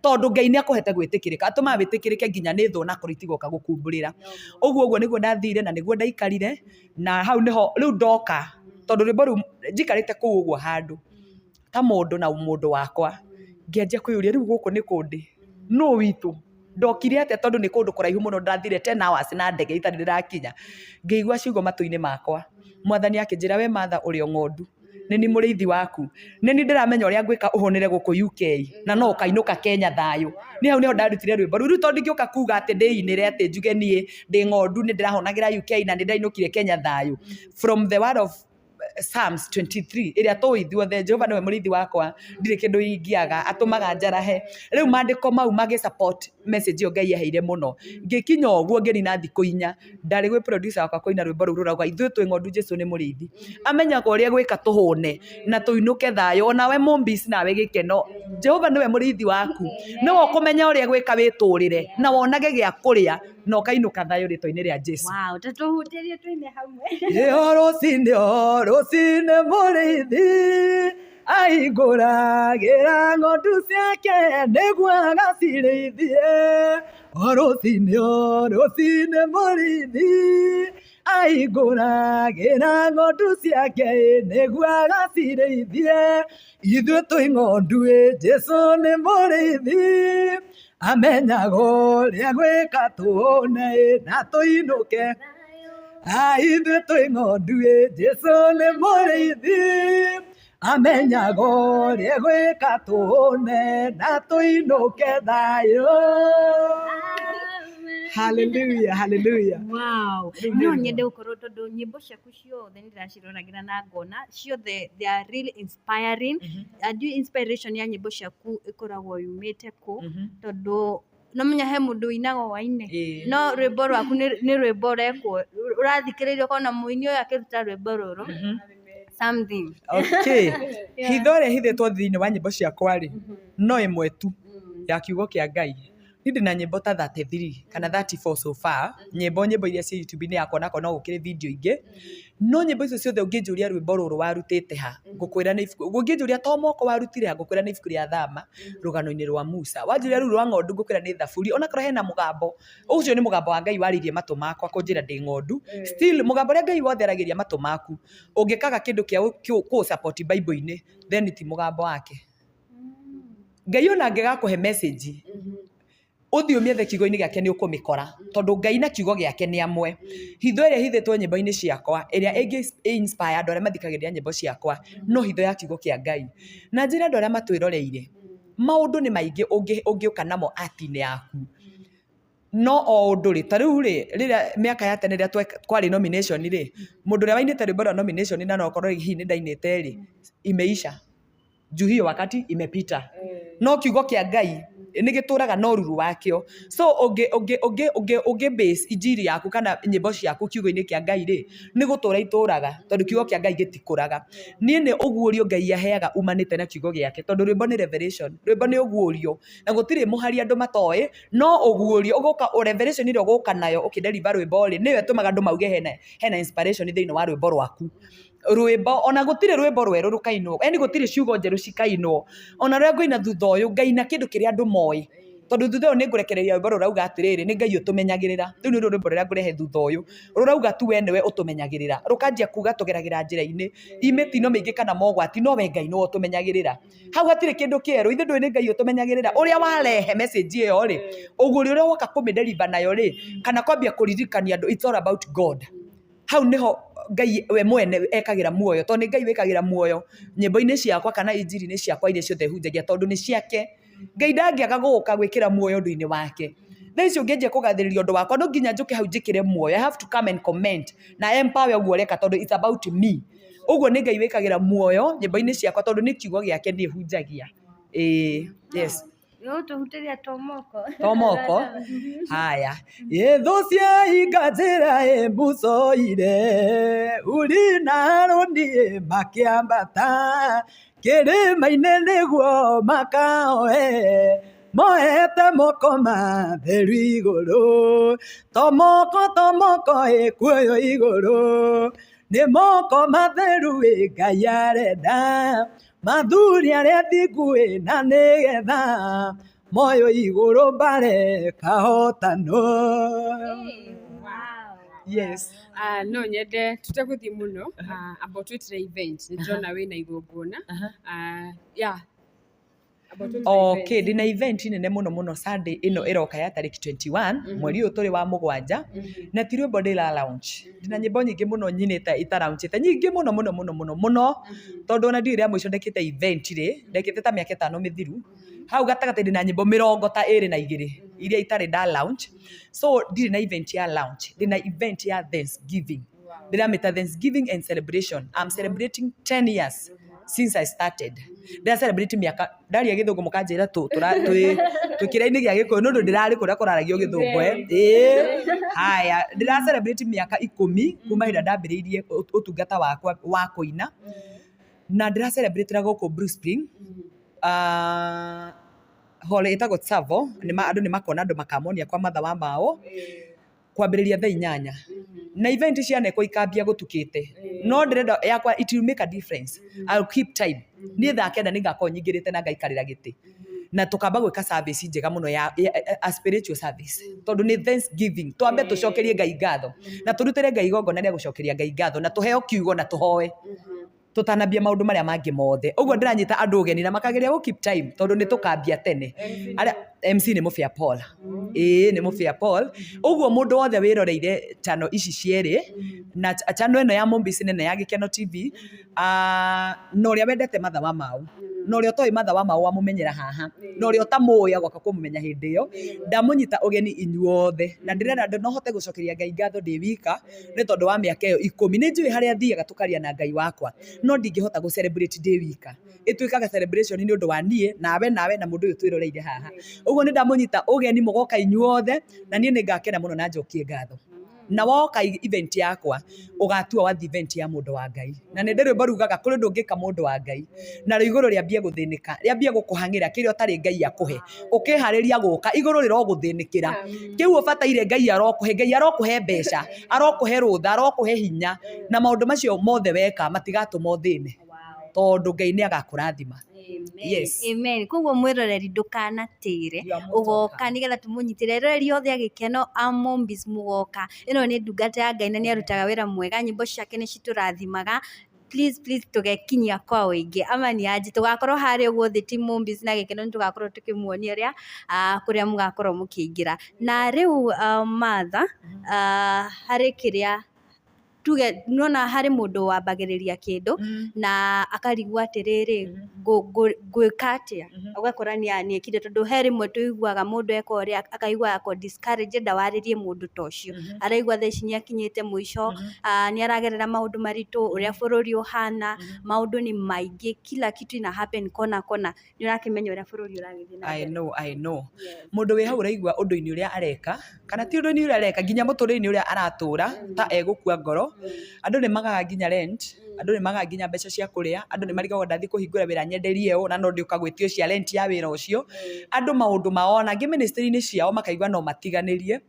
tondũ Ngai nĩ akũhete gwĩtĩkĩrĩka atũmaga wĩtĩkĩrĩke nginya nĩ thũ nakorwo itigoka gũkumbũrĩra ũguo nĩguo ndathire na nĩguo ndaikarire na hau nĩho rĩu ndoka tondũ rwĩmbo rũu njikarĩte kũu ũguo handũ ta mũndũ na mũndũ wakwa ngĩanjia kwĩyũria rĩu gũkũ nĩ kũndĩ nũ witũ ndokire atĩa tondũ nĩ kũndũ kũraihu mũno ndathire 10 hours na ndege itarĩ ndĩrakinya ngĩigua ciugo matũ-inĩ makwa Mwathani akĩnjĩra we Martha ũrĩ o ng'ondu nĩ ni mũrĩithi waku nĩ ni ndĩramenya ũrĩa ngwĩka ũhonere gũkũ UK na no ũkainũka Kenya thayũ nĩ hau nĩho ndarutire rwĩmbo rũu tondũ ndingĩũka kuga atĩ ndĩinĩre atĩ njuge niĩ ndĩ ng'ondu nĩ ndĩrahonagĩra UK na nĩ ndainũkire Kenya thayũ from the word of Psalms 23 ĩrĩa tũĩ ithuothe Jehova nĩwe mũrĩithi wakwa ndirĩ kĩndũ ingĩaga atũmaga njarahe rĩu maandĩko mau support message ĩyo Ngai yaheire mũno ngĩkinya ũguo ngĩnina thikũ 4 ndarĩ gwĩ producer wakwa kũina rwĩmbo rũu rũrauga ithuĩ twĩ ng'ondu Jesũ nĩ mũrĩithi amenyaga ũrĩa gwĩka tũhũne na tũinũke thayũ onawe Mũmbis nawe gĩkeno Jehova nĩwe mũrĩithi waku nĩwe ũkũmenya ũrĩa gwĩka wĩtũrĩre na wonage gĩa kũrĩa na ũkainũka thayũ rĩtwa-inĩ rĩa Jesũ wow tatũhutĩrie twĩne hamwe rũcinĩ mũrĩithi ahingũragĩra ng'ondu ciake nĩguo agacirĩithie rũcinĩ mũrĩithi ahingũragĩra ng'ondu ciake nĩguo agacirĩithie ithuĩ twĩ ng'ondu Jesũ nĩ mũrĩithi amenyaga ũrĩa gwĩka tũhũne na tũinũke ithuĩ twĩ ng'ondu Jesũ nĩ mũrĩithi amenyaga ũrĩa gwĩka tũhũne na tũinũke thayũ hallelujah hallelujah wow no nyende gũkorwo tondũ nyĩmbo ciaku ciothe nĩ ndĩraciroragĩra na ngona ciothe they are really inspiring adui inspiration ya nyĩmbo ciaku ĩkoragwo yumĩte kũ tondũ no menya he mũndũ wĩinaga waine no rwĩmbo rwaku nĩ rwĩmbo ũrekwo ũrathikĩrĩria ũkona mũini ũyũ akĩruta rwĩmbo rũrũ something okay hitho ĩrĩa hithĩtwo thĩinĩ wa nyĩmbo ciakwa-rĩ no ĩmwe tu ya kiugo kĩa Ngai nĩ ndĩ na nyĩmbo ta 33 kana 34 so far nyĩmbo iria cia YouTube-inĩ yakwa nako no gũkĩrĩ video ingĩ no nyĩmbo icio ciothe ũngĩnjũria rwĩmbo rũrũ warutĩte ha ngũkwĩra nĩ ibuku ũngĩnjũria to moko warutire ha ngũkwĩra nĩ ibuku rĩa Thama rũgano-inĩ rwa Musa wanjũria rũu rwa ng'ondu ngũkwĩra nĩ thaburi onakorwo hena mũgambo ũcio nĩ mũgambo wa Ngai warĩirie matũ makwa kũnjĩra ndĩ ng'ondu still mũgambo ũrĩa Ngai wothe aragĩria matũ maku ũngĩkaga kĩndũ kĩa kũ-support Bible-inĩ then ti mũgambo wake Ngai ona angĩgakũhe message ũthiĩ ũmĩethe kiugo-inĩ gĩake nĩ ũkũmĩkora tondũ Ngai na kiugo gĩake nĩ amwe hitho ĩrĩa hithĩtwo nyĩmbo-inĩ ciakwa ĩrĩa ĩngĩ-inspire andũ arĩa mathikagĩrĩria nyĩmbo ciakwa no hitho ya kiugo kĩa Ngai na njĩra andũ arĩa matwĩroreire maũndũ nĩ maingĩ ũngĩũka namo ati-inĩ yaku no o ũndũ-rĩ ta rĩu-rĩ rĩrĩa mĩaka ya tene rĩrĩa kwarĩ nomination-rĩ mũndũ ũrĩa wainĩte rwĩmbo rwa nomination na no okorwo hihi nĩ ndainĩte-rĩ imeisha juu hiyo wakati imepita no kiugo kĩa Ngai nĩ gĩtũraga no ruru wakĩo so ũngĩ base injiri yaku kana nyĩmbo ciaku kiugo-inĩ kĩa Ngai-rĩ nĩ gũtũra itũraga tondũ kiugo kĩa Ngai gĩtikũraga niĩ nĩ ũguũrio Ngai aheaga umanĩte na kiugo gĩake tondũ rwĩmbo nĩ revelation rwĩmbo nĩ ũguũrio na gũtirĩ mũhari andũ matoĩ no ũguũrio ũgũka revelation ĩrĩa ũgũka nayo ũkĩdeliver rwĩmbo-rĩ nĩyo ĩtũmaga andũ mauge hena inspiration thĩinĩ wa rwĩmbo rwaku rwĩmbo ona gũtirĩ rwĩmbo rwerũ rũkainwo yani gũtirĩ ciugo njerũ cikainwo ona rũrĩa ngũina thutha ũyũ Ngai na kĩndũ kĩrĩa andũ moĩ tondũ thutha ũyũ nĩ ngũrekereria rwĩmbo rũrauga atĩrĩrĩ nĩ Ngai ũtũmenyagĩrĩra rĩu nĩ rwĩmbo rũrĩa ngũrehe thutha ũyũ rũrauga tu we nĩwe ũtũmenyagĩrĩra rũkanjia kuga tũgeragĩra njĩra-inĩ imĩtino mĩingĩ kana mogwati no we Ngai nĩwe ũtũmenyagĩrĩra hau hatirĩ kĩndũ kĩerũ ithe ndũĩ nĩ Ngai ũtũmenyagĩrĩra ũrĩa warehe message ĩyo-rĩ ũguũrio ũrĩa woka kũmĩdeliver nayo-rĩ kana kwambia kũririkania andũ it's all about God hau nĩho Ngai we mwene ekagĩra muoyo tondũ nĩ Ngai wĩkagĩra muoyo nyĩmbo-inĩ ciakwa kana injiri-inĩ ciakwa iria ciothe hunjagia tondũ nĩ ciake Ngai ndangĩaga gũgũka gwĩkĩra muoyo ũndũ-inĩ wake thaa icio ũngĩanjia kũgathĩrĩria ũndũ wakwa no nginya njũke hau njĩkĩre muoyo I have to come and comment na empower ũguo ũreka tondũ it's about me ũguo nĩ Ngai wĩkagĩra muoyo nyĩmbo-inĩ ciakwa tondũ nĩ kiugo gĩake nĩ hunjagia yes Tũhutĩria tomoko haya thũ ciahinga njĩra ĩmũcoire uri na rũni makĩambata kĩrĩma-inĩ nĩguo makaoe mohete moko matheru igũrũ tomoko kuoyo igũrũ nĩ moko matheru Ngai arenda mathuri arĩa thingu na nĩgetha moyo igũrũ mbare kahotano. Yes. No nyende tutaguthi muno about twitire event nĩndĩrona wĩna igongona. Okay, ndina event nene muno Sunday ino iroka ya tariki 21 mweri ũyũ tũrĩ wa mũgwanja na ti rwĩmbo ndĩra launch. Ndina nyĩmbo nyingĩ muno nyinĩte itaraunchĩte nyingĩ muno tondũ ona ndirĩ rĩa mũico ndekĩte event ndekĩte ta mĩaka 5 mĩthiru. Hau gatagatĩ ndina nyĩmbo 22 iria itarĩ nda launch. So ndirĩ na event ya launch, ndina event ya Thanksgiving. Ndiramĩta Thanksgiving and celebration. I'm celebrating 10 years since I started. Ndĩra celebrate miaka ndaria gĩthũngũ mũkanjĩra twĩkĩra-inĩ gĩa Gĩkũyũ nũndũ ndĩrarĩ kũrĩa kũraragio Gĩthũngũ. Haya, ndĩra celebrate miaka 10 kuma hĩndĩ ndambĩrĩirie ũtungata wakwa wa kũina, na ndĩra celebrate gũkũ Blue Spring hole ĩtagwo Tsavo. Andũ nĩ makona andũ makamonia kwa matha wa mao kwambĩrĩria thaa 8 na event cianekwo ikambia gũtukĩte. No ndĩrenda yakwa it will make a difference. I'll keep time. Niĩ thaa 9 nĩngakorwo nyingĩrĩte na ngaikarĩra gĩtĩ na tũkamba gwĩka service njega mũno ya a spiritual service tondũ nĩ Thanksgiving. Twambe tũcokerie Ngai ngatho na tũrutĩre Ngai igongona rĩa gũcokeria Ngai ngatho na tũheo kiugo na tũhoe tutanambia maundu maria mangi mothe. Uguo ndiranyita andu ugeni na makageria go keep time tondu ni tukambia tene. Aria MC ni Mufia Paul. Ni Mufia Paul. Uguo mundu wothe wiroreire channel ici cieri na channel eno ya Mombisi nene ya Gikeno TV no ria wendete matha wa mau. No ria toi matha wa mau amumenyera haha. No ria tamuya agoka kumumenya hindi yo. Ndamunyita ugeni inyuothe na ndirenda no hote gucokeria Ngai ngatho ndi wika ni tondu wa miaka iyo 10 ni njui haria thiaga tukaria na Ngai wakwa. No ndingihota go celebrate day wika. Ituikaga celebration ni undu wa nie nawe na mundu uyu twiroreire haha. Uguo ni ndamunyita ugeni mugoka inyuothe na nie ningakena muno na njokie ngatho. Na woka event yakwa ugatua wa event ya mundu wa Ngai na nĩ ndĩrĩ barugaga kũrĩ ndũngĩka mundu wa Ngai na igũrũ rĩambie gũthĩnĩka rĩambie gũkũhangĩra kĩrĩa ũtarĩ Ngai akũhe ũkĩharĩria gũka igũrũ rĩrogũthĩnĩkĩra kĩu ũbataire Ngai arokũhe mbeca arokũhe rũtha arokũhe hinya na maũndũ macio mothe weka matigatũma ũthĩne tondu Ngai nĩ agakũrathima. Yes. Amen. Koguo mwiroreri ndukanatire ugoka nigetha tumunyitire rori othe agikeno a Mombis mugoka ino ni ndungata ya Ngai na ni arutaga wira mwega nyimbo ciake ni citurathimaga. Please tugekinyia kwa wĩingĩ amani aje tugakorwo harĩa guothe ti Mombis na Gĩkeno ni tugakorwo tukimuonia ria kuria mugakorwo mukĩingĩra na riu matha harĩ kĩrĩa tuge nona hari mundu wambagĩrĩria kindu na akarigwa atiriri gwĩka atia ugakora ni ekire tondu he rimwe tuiguaga mundu eka uria akaigua ako discourage ndawaririe mundu tocio araigua theci ni akinyite muico ni aragerera maundu maritu uria bururi uhana maundu ni maingi kila kitu ina happen kona ni urakimenya uria bururi uragithie na I know mundu wi hau raigua undu-ini uria areka kana ti undu-ini uria areka nginya muturire-ini uria aratura ta egukua ngoro. Andu ni magaga nginya rent, andu ni magaga nginya mbeca cia kuria, andu ni marigagwo ndathi kuhingura wira nyenderie o na no ndi ukagwitio cia rent ya wira ucio. Andu maundu mao na ngi ministry-ini ciao makaigwa no matiganirie.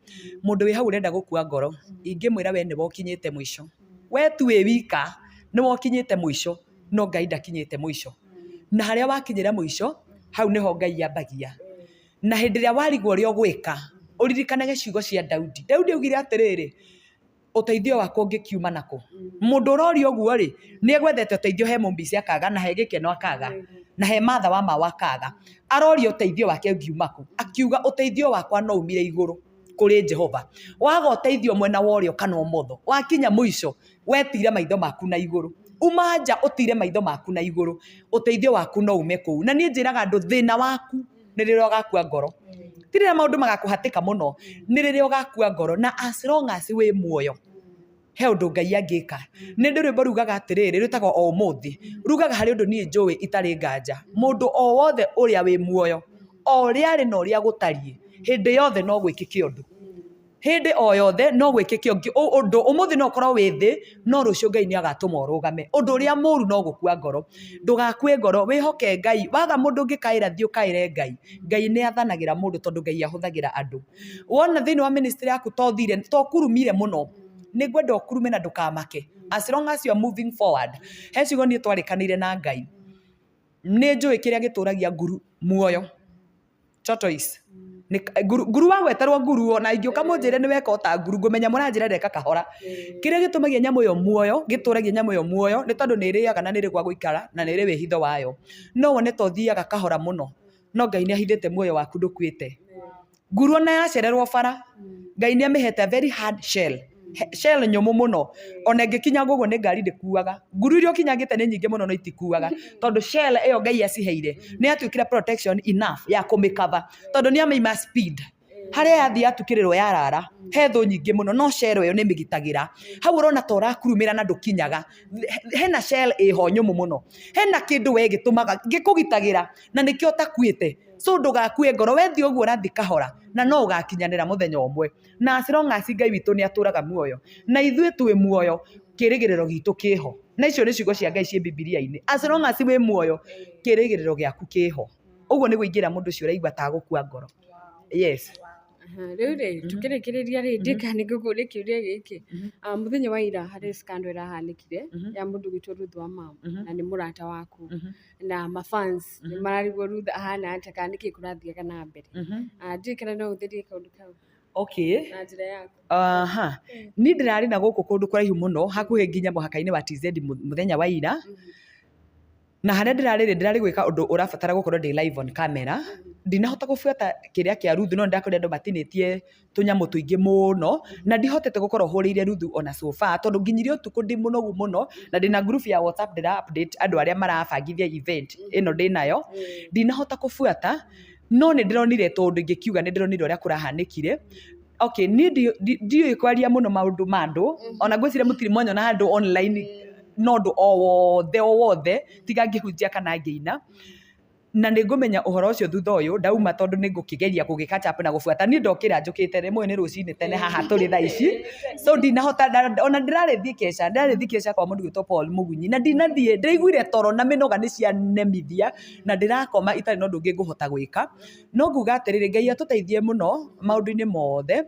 Mundu wi hau urenda gukua ngoro ingimwira we ni wokinyite mwisho. We tu wi wika ni wokinyite mwisho no Ngai ndakinyite mwisho. Na haria wakinyira mwisho hau niho Ngai yambagia. Na hindi ria warigwo ria gwika uririkanaga ciugo cia Daudi. Daudi augire atiriri uteithio wako ngikiuma nako. Mundu urori oguo ri ni egwethete uteithio he Mombisi akaga na he Gĩkeno akaga na he matha wa mawa akaga. Arori uteithio wake ngiumako akiuga uteithio wakwa no umire iguru kuri Jehova. Waga uteithio mwena worio kana umotho wakinya mwisho wetire maitho maku na iguru umanja utire maitho maku na iguru uteithio waku no ume kuu. Na nie njiraga andu thina waku ni riria ugakua ngoro tirira maundu magakuhatika muno ni riria ugakua ngoro na as long as we muoyo he undu Ngai angika. Ni ndi rwimbo rugaga atiriri rutagwo o umuthi rugaga hari undu nie njui itari nganja mundu o wothe uria wi muoyo o ria ri no ria gutarie hindi yothe no gwikike undu hindi o yothe no gwikike undu umuthi no korwo wi thi no rucio Ngai ni agatuma urugame undu uria muru no gukua ngoro. Ndugakue ngoro wihoke Ngai waga mundu ngikaira thi ukaire Ngai ni athanagira mundu tondu Ngai ahuthagira andu. Wona thini wa ministry yaku to thire to kurumire muno nĩ ngwenda ũkurume na ndũkamake as long as you are moving forward. He ciugo niĩ twarĩkanĩire na Ngai, nĩ njũĩ kĩrĩa gĩtũragia nguru muoyo, tortoise. Nguru wa gweterwo nguru ona ingĩũka mũnjĩre nĩ weka ota nguru ngũmenya mũranjĩra ndeka kahora. Kĩrĩa gĩtũmagia nyamũ ĩyo muoyo, gĩtũragia nyamũ ĩyo muoyo nĩ tondũ nĩ ĩrĩaga na nĩ ĩrĩ gwa gũikara na nĩ ĩrĩ wĩhitho wayo. No wone to ũthiaga kahora mũno, no Ngai nĩ ahithĩte muoyo waku ndũkuĩte. Nguru ona yacererwo bara, Ngai nĩ amĩhete very hard shell nyũmũ mũno, ona ĩngĩkinya ũguo nĩ ngari ndĩkuaga. Nguru iria ũkinyangĩte nĩ nyingĩ mũno no itikuaga, tondũ shell ĩyo Ngai aciheire nĩ atuĩkire protection enough ya kũmĩkava, tondũ nĩ amaima speed harĩa yathiĩ yatukĩrĩrwo yarara he thũ nyingĩ mũno, no shell ĩyo nĩ mĩgitagĩra. Hau ũrona ta ũrakurumĩra na ndũkinyaga, hena shell ĩho nyũmũ mũno, hena kĩndũ we gĩtũmaga gĩkũgitagĩra na nĩkĩo ũtakuĩte. So ndũgakue ngoro, wethiĩ ũguo ũrathiĩ kahora na no ũgakinyanĩra mũthenya ũmwe. Na as long as Ngai witũ nĩ atũraga muoyo na ithuĩ twĩ muoyo, kĩrĩgĩrĩro gitũ kĩho. Na icio nĩ ciugo cia Ngai ciĩ Bibilia-inĩ. As long as wĩ muoyo, kĩrĩgĩrĩro gĩaku kĩho. Ũguo nĩ gũingĩra mũndũ ũcio ũraigua ta gũkua ngoro. Yes. Rĩu rĩ tukĩrĩkĩrĩria rĩ ndĩka nĩ ngũkũria kĩũria gĩkĩ. Mũthenya wa ira harĩ scandal ĩrahanĩkire ya mũndũ gwĩtwo Ruth Wamau na nĩ mũrata waku na mafans nĩ mararigwo Ruth ahana atĩa kana nĩkĩ kũrathiaga na mbere. Ndiũĩ kana no ũtherie kaũndũ kau. Okay. Na njĩra yaku. Niĩ ndĩrarĩ na gũkũ kũndũ kũraihu mũno hakuhĩ nginya mũhaka-inĩ wa TZ mũthenya wa ira. Na harĩa ndĩrarĩ gwĩka ũndũ ũrabatara gũkorwo ndĩ live on camera. Ndinahota gũbuata kĩrĩa kĩa Ruth, no ndakorire andũ matinĩtie tũnyamũ tũingĩ mũno na ndihotete gũkorwo hũrĩire Ruth ona so far, tondũ nginyire ũtukũ ndĩ mũnogu mũno na ndĩna group ya WhatsApp ndĩra update andũ arĩa marabangithia event ĩno ndĩnayo. Ndinahota kũbuata, no nĩ ndĩronire tondũ ingĩkiuga nĩ ndĩronire ũrĩa kũrahanĩkire. Okay, niĩ ndiũĩ kwaria mũno maũndũ ma andũ, ona ngwĩciria mũtirĩ mwanyona handũ online no ũndũ o wothe tiga ngĩhunjia kana ngĩina. Na nĩ ngũmenya ũhoro ũcio thutha ũyũ ndauma, tondũ nĩ ngũkĩgeria gũgĩcatch up na gũbuata. Niĩ ndokĩra njũkĩte rĩmwe nĩ rũcinĩ tene haha tũrĩ thaa ici, so ndinahota, ona ndĩrarĩthiĩ Kesha kwa mũndũ gwĩtwo Paul Mugunyi na ndinathiĩ, ndĩraiguire toro na mĩnoga nĩ cianemithia na ndĩrakoma itarĩ na ũndũ ũngĩ ngũhota gwĩka. No nguga atĩrĩrĩ, Ngai atũteithie mũno maũndũ-inĩ mothe,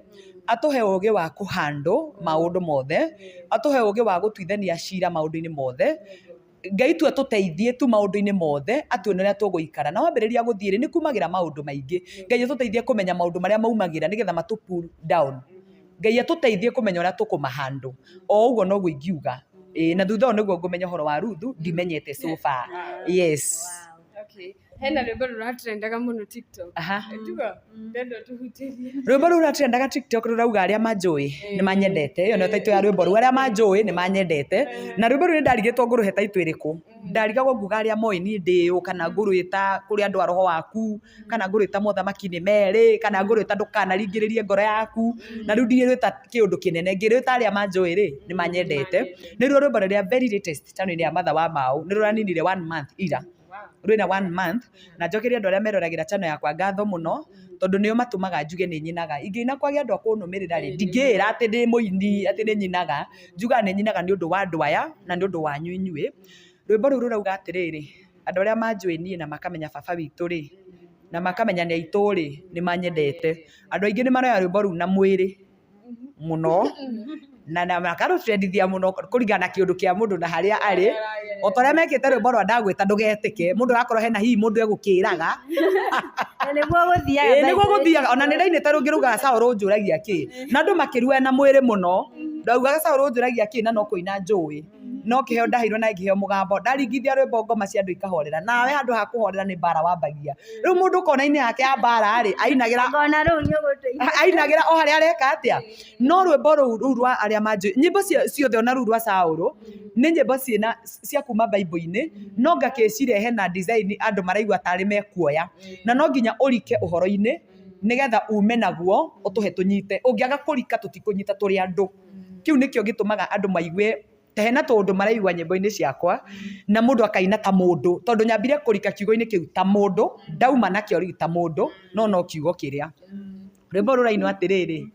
atũhe ũũgĩ wa kũhandle maũndũ mothe, atũhe ũũgĩ wa gũtuithania cira maũndũ-inĩ mothe. Ngai tu atũteithie tu maũndũ-inĩ mothe, atuone ũrĩa tũgũikara. Na wambĩrĩria gũthiĩ nĩ kumagĩra maũndũ maingĩ. Ngai atũteithie kũmenya maũndũ marĩa maumagĩra nĩgetha matũ pull down. Ngai atũteithie kũmenya ũrĩa tũkũmahandle. O ũguo noguo ingiuga. Na thutha ũyũ nĩguo ngũmenya ũhoro wa Ruth ndimenyete so far. Yes. Okay. Hena rwĩmbo rũratrendaga mũno TikTok. Nduga ndenda tũhutĩrie. Rwĩmbo rũratrendaga TikTok rũrauga arĩa manjũĩ nĩ manyendete. Ĩyo nĩ taitũ ya rwĩmbo rũu, arĩa manjũĩ nĩ manyendete. Na rwĩmbo rũu nĩ ndarigĩtwo ngũrũhe taitũ ĩrĩkũ. Ndarigagwo nguga arĩa moĩ niĩ ndĩũ, kana ngũrũĩta kũrĩ andũ a roho waku, kana ngũrũĩta mothamaki nĩ merĩ, kana ngũrũĩta ndũkanaringĩrĩrie ngoro yaku. Na rĩu ndirĩta kĩũndũ kĩnene, ngĩrũĩta arĩa manjũĩ rĩ nĩ manyendete. Nĩruo rwĩmbo rũrĩa very latest channel-inĩ ya Martha Wamau, nĩ rũraninire 1 month ira. Rwĩna 1 month na njokeria andũ arĩa meroragĩra channel yakwa ngatho mũno, tondũ nĩo matũmaga njuge nĩ nyinaga. Ingĩina kwagĩa andũ a kũnũmĩrĩra rĩ, ndingĩĩra atĩ ndĩ mũini atĩ nĩ nyinaga. Njugaga nĩ nyinaga nĩ ũndũ wa andũ aya na nĩ ũndũ wanyu inyuĩ. Rwĩmbo rũu rũrauga atĩrĩrĩ, andũ arĩa manjũĩ niĩ na makamenya baba witũ rĩ, na makamenya nĩ aitũ rĩ, nĩ manyendete. Andũ aingĩ nĩ maroya rwĩmbo rũu na mwĩrĩ mũno na makarũtrendithia mũno kũringana na kĩũndũ kĩa mũndũ na harĩa arĩ. O ta ũrĩa mekĩte rwĩmbo rwa ndagwĩta ndũgetĩke, mũndũ agakorwo hena hihi mũndũ egũkĩraga. Nĩguo gũthiaga, ona nĩ ndainĩte rũngĩ rũgaga Saũlũ ũnjũragia kĩ, na andũ makĩrua na mwĩrĩ mũno. Ndaugaga Saũlũ ũnjũragia kĩ na no kũina njũĩ, no kĩheo ndaheirwo na ngĩheo mũgambo. Ndaringithia rwĩmbo ngoma cia andũ ikahorera, nawe handũ ha kũhorera nĩ mbara wambagia. Rĩu mũndũ kona-inĩ yake ya mbara rĩ, ainagĩra o harĩa areka atĩa. No rwĩmbo rũu rwa arĩa manjũĩ, nyĩmbo ciothe ona rũu rwa Saũlũ nĩ nyĩmbo cia kuma Bible-inĩ, no ngakĩciria hena design andũ maraigua tarĩ mekuoya, na no nginya ũrike ũhoro-inĩ nĩgetha ume naguo ũtũhe tũnyite. Ũngĩaga kũrika tũtikũnyita tũrĩ andũ. Kĩu nĩkĩo gĩtũmaga andũ maigue ta hena tũndũ maraigua nyĩmbo-inĩ ciakwa na mũndũ akaina ta mũndũ, tondũ nyambire kũrika kiugo-inĩ kĩu ta mũndũ, ndauma nakĩo rĩu ta mũndũ, no kiugo kĩrĩa. Rwĩmbo rũrainwo atĩrĩrĩ,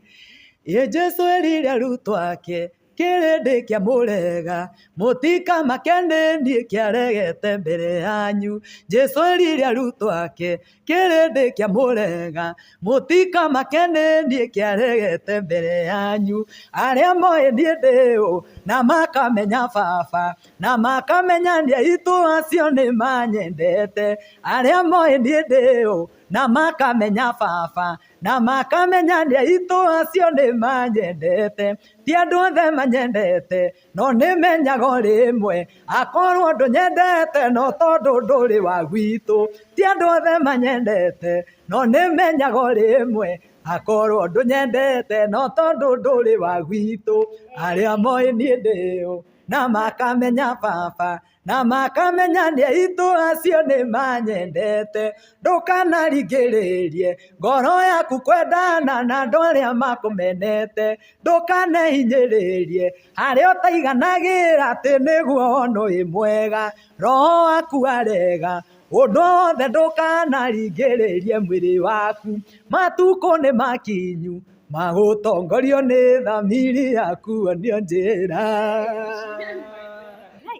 Jesũ erire arutwo ake kĩrĩndĩ kĩa mũrega mũtikamake niĩ kĩaregete mbere yanyu. Jesũ erire arutwo ake kĩrĩndĩ kĩa mũrega mũtikamake niĩ kĩaregete mbere yanyu. Arĩa moĩ niĩ ndĩ ũ na makamenya Baba na makamenya nĩ aitũ acio nĩ manyendete. Arĩa moĩ niĩ ndĩ ũ na makamenya Baba na makamenya nĩ aitũ acio nĩ manyendete. Ti andũ othe manyendete no nĩmenyaga rĩmwe akorwo ndũnyendete no tondũ ndũrĩ wa gwitũ. Ti andũ othe manyendete no nĩmenyaga rĩmwe akorwo ndũnyendete no tondũ ndũrĩ wa gwitũ. Arĩa moĩ niĩ ndĩ ũ na makamenya Baba na makamenya nĩ aitũ acio nĩ manyendete. Ndũkanaringĩrĩrie ngoro yaku kwendana na andũ arĩa makũmenete. Ndũkanehinyĩrĩrie harĩa ũtaiganagĩra atĩ nĩguo wona wĩ mwega. Roho waku arega ũndũ wothe ndũkanaringĩrĩrie mwĩrĩ waku. Matukũ nĩ makinyu magũtongorio nĩ thamiri yaku onio njĩra.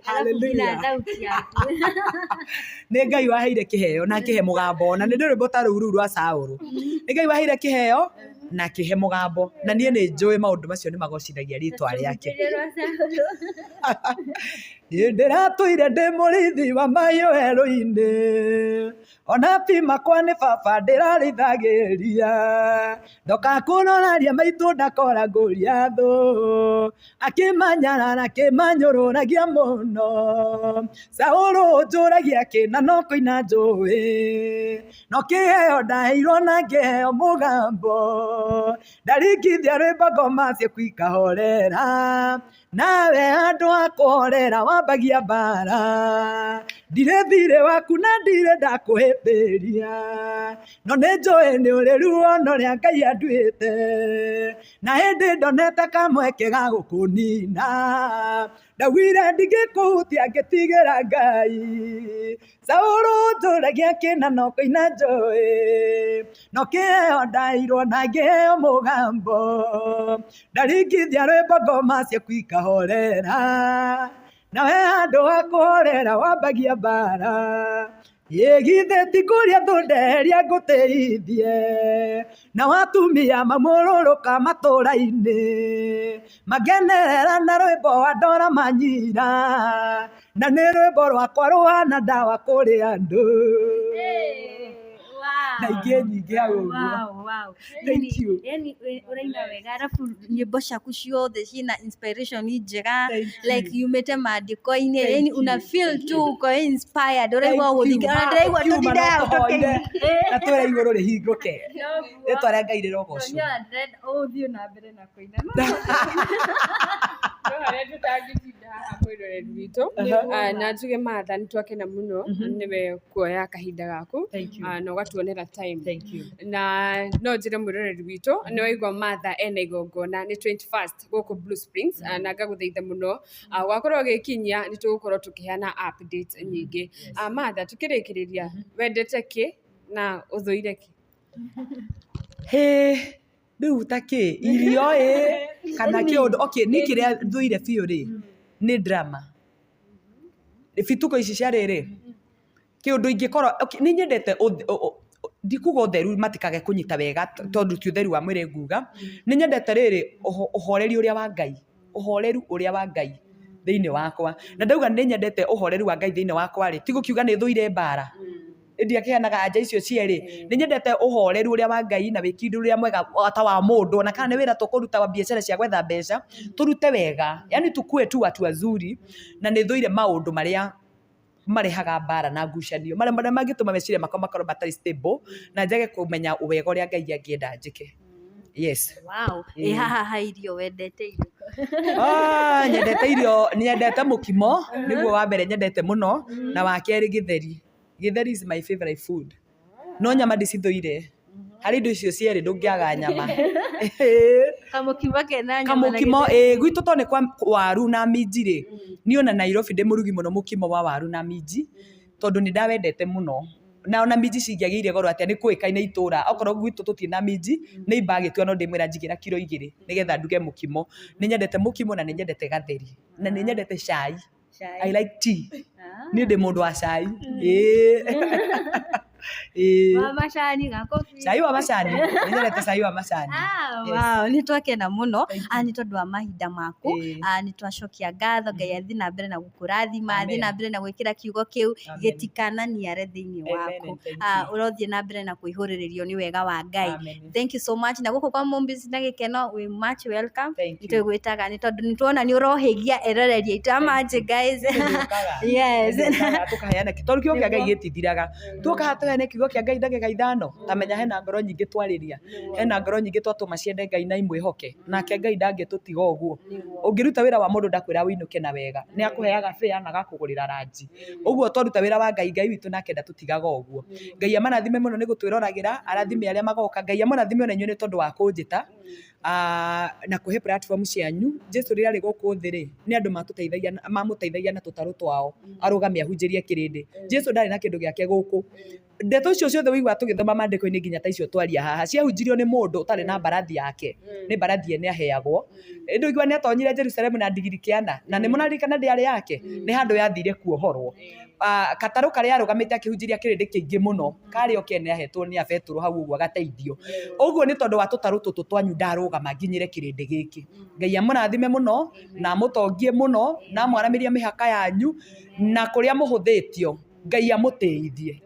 Hallelujah. Nĩ Ngai waheire kĩheo na akĩhe mũgambo, na nĩ rwĩmbo ta rũu rwa Saũlũ. Nĩ Ngai waheire kĩheo na akĩhe mũgambo, na niĩ nĩ njũĩ maũndũ macio nĩ magocithagia rĩĩtwa rĩake. Ndĩratũire ndĩ mũrĩithi wa mahiũ werũ-inĩ, ona ti makwa nĩ Baba ndĩrarĩithagĩria. Ndoka kũroraria maitũ ndakora ngũria thũ, akĩmanyara na akĩmanyũrũragia mũno. Saũlũ njũragia kĩna no kũina njũĩ, no kĩheo ndaheirwo na ngĩheo mũgambo. Ndaringithia rwĩmbo ngoma ciaku ikahorera, nawe handũ ha kũhorera wambagia mbara. Ndirĩ thirĩ waku na ndirĩ ndakũhĩtĩria, no nĩ njũĩ nĩ ũrĩ ruono rĩa Ngai anduĩte, na hĩndĩ ndonete kamweke ga gũkũnina. Ndaugire ndingĩkũhutia ngĩtigĩra Ngai. Saũlũ njũragia kĩna no kũina njũĩ, no kĩheo ndaheirwo na ngĩheo mũgambo. Ndaringithia rwĩmbo ngoma ciaku ikahorera, nawe handũ ha kũhorera wambagia mbara. Githĩ ti kũrĩa thũndeheria ngũtĩithie, na watumia mamũrũrũka matũũra-inĩ, magenerera na rwĩmbo andora manyira, na nĩ rwĩmbo rwakwa rũhana ndawa kũrĩ andũ. Na ingĩ nyingĩ hau ũguo. Thank you. Yani ũraina wega, arabu nyĩmbo ciaku ciothe ciĩna inspiration njega, like yumĩte maandĩko-inĩ, yani una feel tu uko inspired, ũraigua gũthikĩrĩria, ndĩraigua tũtinde hau tũkĩina na twĩra igũrũ rĩhingũke, rĩtwa rĩa Ngai rĩrogocwo. Ũthiĩ na mbere na kũina. No harĩa tũtangĩtinda haha mwĩroreri witũ, na njuge Martha nĩ twakena mũno nĩwe kuoya kahinda gaku na ũgatuonera time. Na no njĩre mwĩroreri witũ nĩ waigua Martha ena igongona nĩ 21st gũkũ Blue Springs, na ngagũthaitha mũno wakorwo ũgĩkinyia nĩ tũgũkorwo tũkĩheana updates nyingĩ. Martha, tũkĩrĩkĩrĩria, wendete kĩ na ũthũire kĩ? Rĩu ta kĩ, irio kana kĩũndũ. Okay, niĩ kĩrĩa thũire biũ rĩ nĩ drama. Bituko ici cia rĩrĩ kĩũndũ ingĩkorwo, nĩ nyendete ndikuga ũtheru matikage kũnyita wega tondũ ti ũtheru wa mwĩrĩ nguga. Nĩ nyendete rĩrĩ ũhoreri ũrĩa wa Ngai, ũhoreru ũrĩa wa Ngai thĩinĩ wakwa. Na ndauga nĩ nyendete ũhoreru wa Ngai thĩinĩ wakwa rĩ, ti gũkiuga nĩ thũire mbara. Ndiakĩheanaga anja icio cierĩ. Nĩ nyendete ũhoreru ũrĩa wa Ngai na wĩkindũ ũrĩa mwega ta wa mũndũ, na kana nĩ wĩra tũkũruta wa biacara cia gwetha mbeca tũrute wega, yani tukue tu watu wazuri. Na nĩ thũire maũndũ marĩa marehaga mbara na ngucanio, marĩa mangĩtũma meciria makwa makorwo matarĩ stable, na njage kũmenya wega ũrĩa Ngai angĩenda njĩke. Yes. Wow. Haha irio wendete irio? Nyendete irio, nyendete mũkimo nĩguo wa mbere nyendete mũno, na wa kerĩ gĩtheri. Gĩtheri is my favorite food. No nyama ndicithũire. Harĩ indo icio cierĩ ndũngĩaga nyama. Kamũkimo kena nyama. Kamũkimo gwitũ to nĩ kwa waru na minji rĩ. Niĩ ona Nairobi ndĩ mũrugi mũno mũkimo wa waru na minji, tondũ nĩ ndawendete mũno. na ona minji cingĩagĩire goro atĩa nĩ kũĩkaine itũra okorwo gwitũ tũtirĩ na minji nĩ imbagĩtua no ndĩmwĩra njigĩra kiro 2 nĩgetha nduge mũkimo nĩ nyendete mũkimo na nĩ nyendete gatheri na nĩ nyendete cai. I like tea. Niĩ ndĩ mũndũ wa cai. Wa macani gakobi. Cai wa macani. Nĩ nyendete cai wa macani. Wow, nĩ twakena mũno nĩ tondũ wa mahinda maku. Nĩ twacokia ngatho Ngai athiĩ na mbere na gũkũrathima, athiĩ na mbere na gwĩkĩra kiugo kĩu gĩtikananiare thĩinĩ waku. Ũrothiĩ na mbere na kũihũrĩrĩrio nĩ wega wa Ngai. Thank you so much. Na gũkũ kwa Mombis na gĩkeno, we much welcome. Nĩ twĩgwĩtaga nĩ tondũ nĩ tuona nĩ ũrohĩgia eroreri aitũ amaje guys. Yes. Tũkaheana tondũ kiugo kĩa Ngai gĩtithiraga. Tuoka tuheane kiugo kĩa Ngai ndagĩka 5 tamenya hena ngoro nyingĩ twarĩria, hena ngoro nyingĩ twatũma ciende Ngai na imwĩhoke, nake Ngai ndangĩtũtiga ũguo. Ũngĩruta wĩra wa mũndũ ndakwĩra wĩinũke na wega, nĩ akũheaga fare na agakũgũrĩra ranji. Ũguo twaruta wĩra wa Ngai, Ngai witũ nake ndatũtigaga ũguo. Ngai amarathime mũno nĩ gũtwĩroragĩra, arathime arĩa magoka. Ngai amarathime ona inyuĩ nĩ tondũ wa kũnjĩta na kũhe platform cianyu. Jesu rĩrĩa arĩ gũkũ thĩ rĩ, nĩ andũ mamũteithagia na tũtarũ twao arũgame ahunjĩrie kĩrĩndĩ. Jesu ndarĩ na kĩndũ gĩake gũkũ. Ndeto icio ciothe wĩigua tũgĩthoma maandĩko-inĩ nginya ta icio twaria haha ciahunjirio nĩ mũndũ ũtarĩ na mbarathi yake, nĩ mbarathi ene aheagwo. Ndũigua nĩ atonyire Jerusalemu na ndigiri kĩana na nĩ mũnarikana ndĩarĩ yake, nĩ handũ yathire kuohorwo. Katarũ karĩa arũgamĩte akĩhunjiria kĩrĩndĩ kĩingĩ mũno karĩ o kene ahetwo nĩ Petero hau ũguo agateithio. Ũguo nĩ tondũ wa tũtarũ tũtũ twanyu ndarũgama nginyĩre kĩrĩndĩ gĩkĩ. Ngai amũrathime mũno na amũtongie mũno na amwaramĩrie mĩhaka yanyu, na kũrĩa mũhũthĩtio Ngai amũteithie.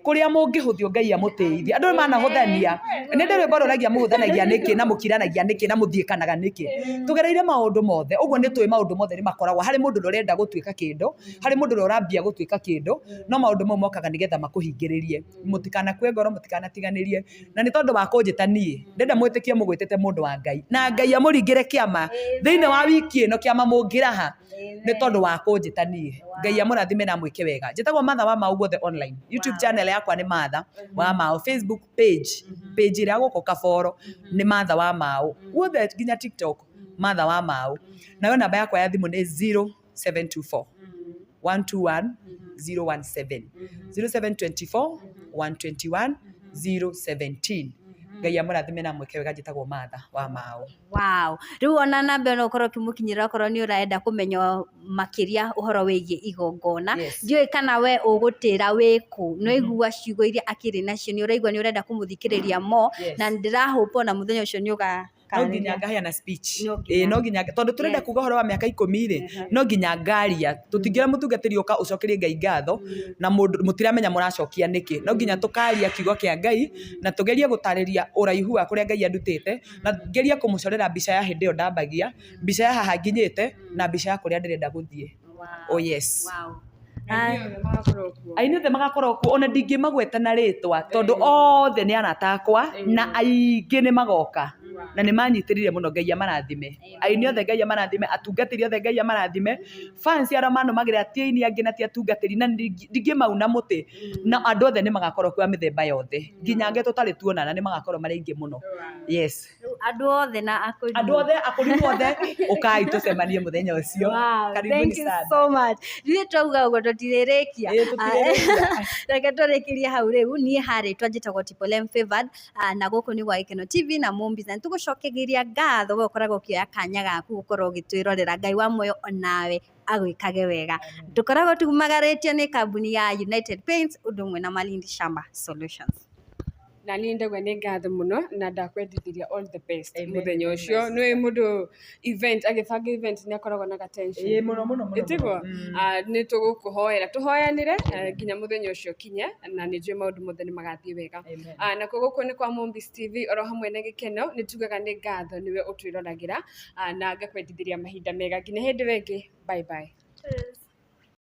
Kũrĩa mũngĩhũthio Ngai amũteithie. Andũ manahũthania. Nĩ ndĩ rwĩmbo rũragia mũhũthanagia nĩkĩ na mũkiranagia nĩkĩ na mũthiĩkanaga nĩkĩ. Tũgereire maũndũ mothe. Ũguo nĩ tũĩ maũndũ mothe nĩ makoragwo harĩ mũndũ ũrenda gũtuĩka kĩndũ, harĩ mũndũ ũrambia gũtuĩka kĩndũ, no maũndũ mau mokaga nĩgetha makũhingĩrĩrie. Mũtikanakue ngoro, mũtikanatiganĩrie. Na nĩ tondũ wa kũnjĩta niĩ, ndenda mwĩtĩkie mũgwĩtĩte mũndũ wa Ngai. Na Ngai amũringĩre kĩama thĩinĩ wa wiki ĩno, kĩama mũngĩraha nĩ tondũ wa kũnjĩta niĩ. Ngai amũrathime na mwĩke wega. Njĩtagwo Martha wa Mau guothe online. YouTube channel yakwa nĩ Martha wa Mau. Facebook page ĩrĩa gũkũ Kaboro nĩ Martha wa Mau. Guothe nginya TikTok Martha wa Mau. Nayo namba yakwa ya thimũ nĩ 0724 121 017 0724 121 017. Ngai amũrathime na mwĩke wega. Njĩtagwo Martha wa Mau. Wow. Rĩu ona namba ĩno ũkorwo ũkĩmũkinyĩra okorwo nĩ ũrenda kũmenya makĩria ũhoro wĩgiĩ igongona. Ndiũĩ kana we ũgũtĩra wĩkũ, no igua ciugo iria akĩrĩ nacio, nĩ ũraigua nĩ ũrenda kũmũthikĩrĩria mo, na ndĩrahope na mũthenya ũcio nĩ ũga no nginya ngaheana speech. No nginya tondũ tũrenda kuga ũhoro wa mĩaka 10 rĩ, no nginya ngaria. Tũtingĩra mũtungatĩri ũka ũcokerie Ngai ngatho na mũtiramenya mũracokia nĩkĩ. No nginya tũkaria kiugo kĩa Ngai na tũgerie gũtarĩria ũraihu wa kũrĩa Ngai andutĩte, na ngerie kũmũcorera mbica ya hĩndĩ ĩyo ndambagia, mbica ya haha nginyĩte na mbica ya kũrĩa ndĩrenda gũthiĩ. Oh yes. Aini othe magakorwo kuo, ona ndingĩmagweta na rĩtwa tondũ othe nĩ arata akwa na aingĩ nĩ magoka na nĩ manyitĩrĩire mũno. Ngai amarathime. Aini othe Ngai amarathime, atungatĩri othe Ngai amarathime, fans arĩa manũmagĩrĩra ti aini angĩ na ti atungatĩri, na ndingĩmauna mũtĩ, na andũ othe nĩ magakorwo kwa mĩthemba yothe, nginya angĩ tũtarĩ tuonana nĩ magakorwo marĩ aingĩ mũno. Yes. Andũ othe na akũrinũ. Andũ othe akũrinũ othe ũkai tũcemanie mũthenya ũcio. Thank you so much. Rĩu twauga ũguo tũtirĩrĩkia. Reke tũrĩkĩrie hau rĩu. Niĩ harĩtwa njĩtagwo Tipolem Favored, na gũkũ nĩ gwa Gĩkeno TV na Mombis, na tũgũcokagĩria ngatho we ũkoragwo ũkĩoya kanya gaku gũkorwo ũgĩtwĩrorera. Ngai wa muoyo onawe agwĩkage wega. Tũkoragwo tumagarĩtio nĩ kambuni ya United Paints ũndũ ũmwe na Malindi Shamba Solutions. Na niĩ ndagwa nĩ ngatho mũno na ndakwendithĩria all the best mũthenya ũcio. Nĩ mũndũ event agĩbanga event nĩ akoragwo na attention mũno ĩtigwo. Nĩ tũgũkũhoera tũhoyanĩre nginya mũthenya ũcio kinye, na nĩ njũĩ maũndũ mothe nĩ magathiĩ wega. Na gũkũ nĩ kwa Mombis TV oro hamwe na Gĩkeno. Nĩ tugaga nĩ ngatho nĩwe ũtwĩroragĩra na ngakwendithĩria mahinda mega nginya hĩndĩ ĩngĩ. Bye bye.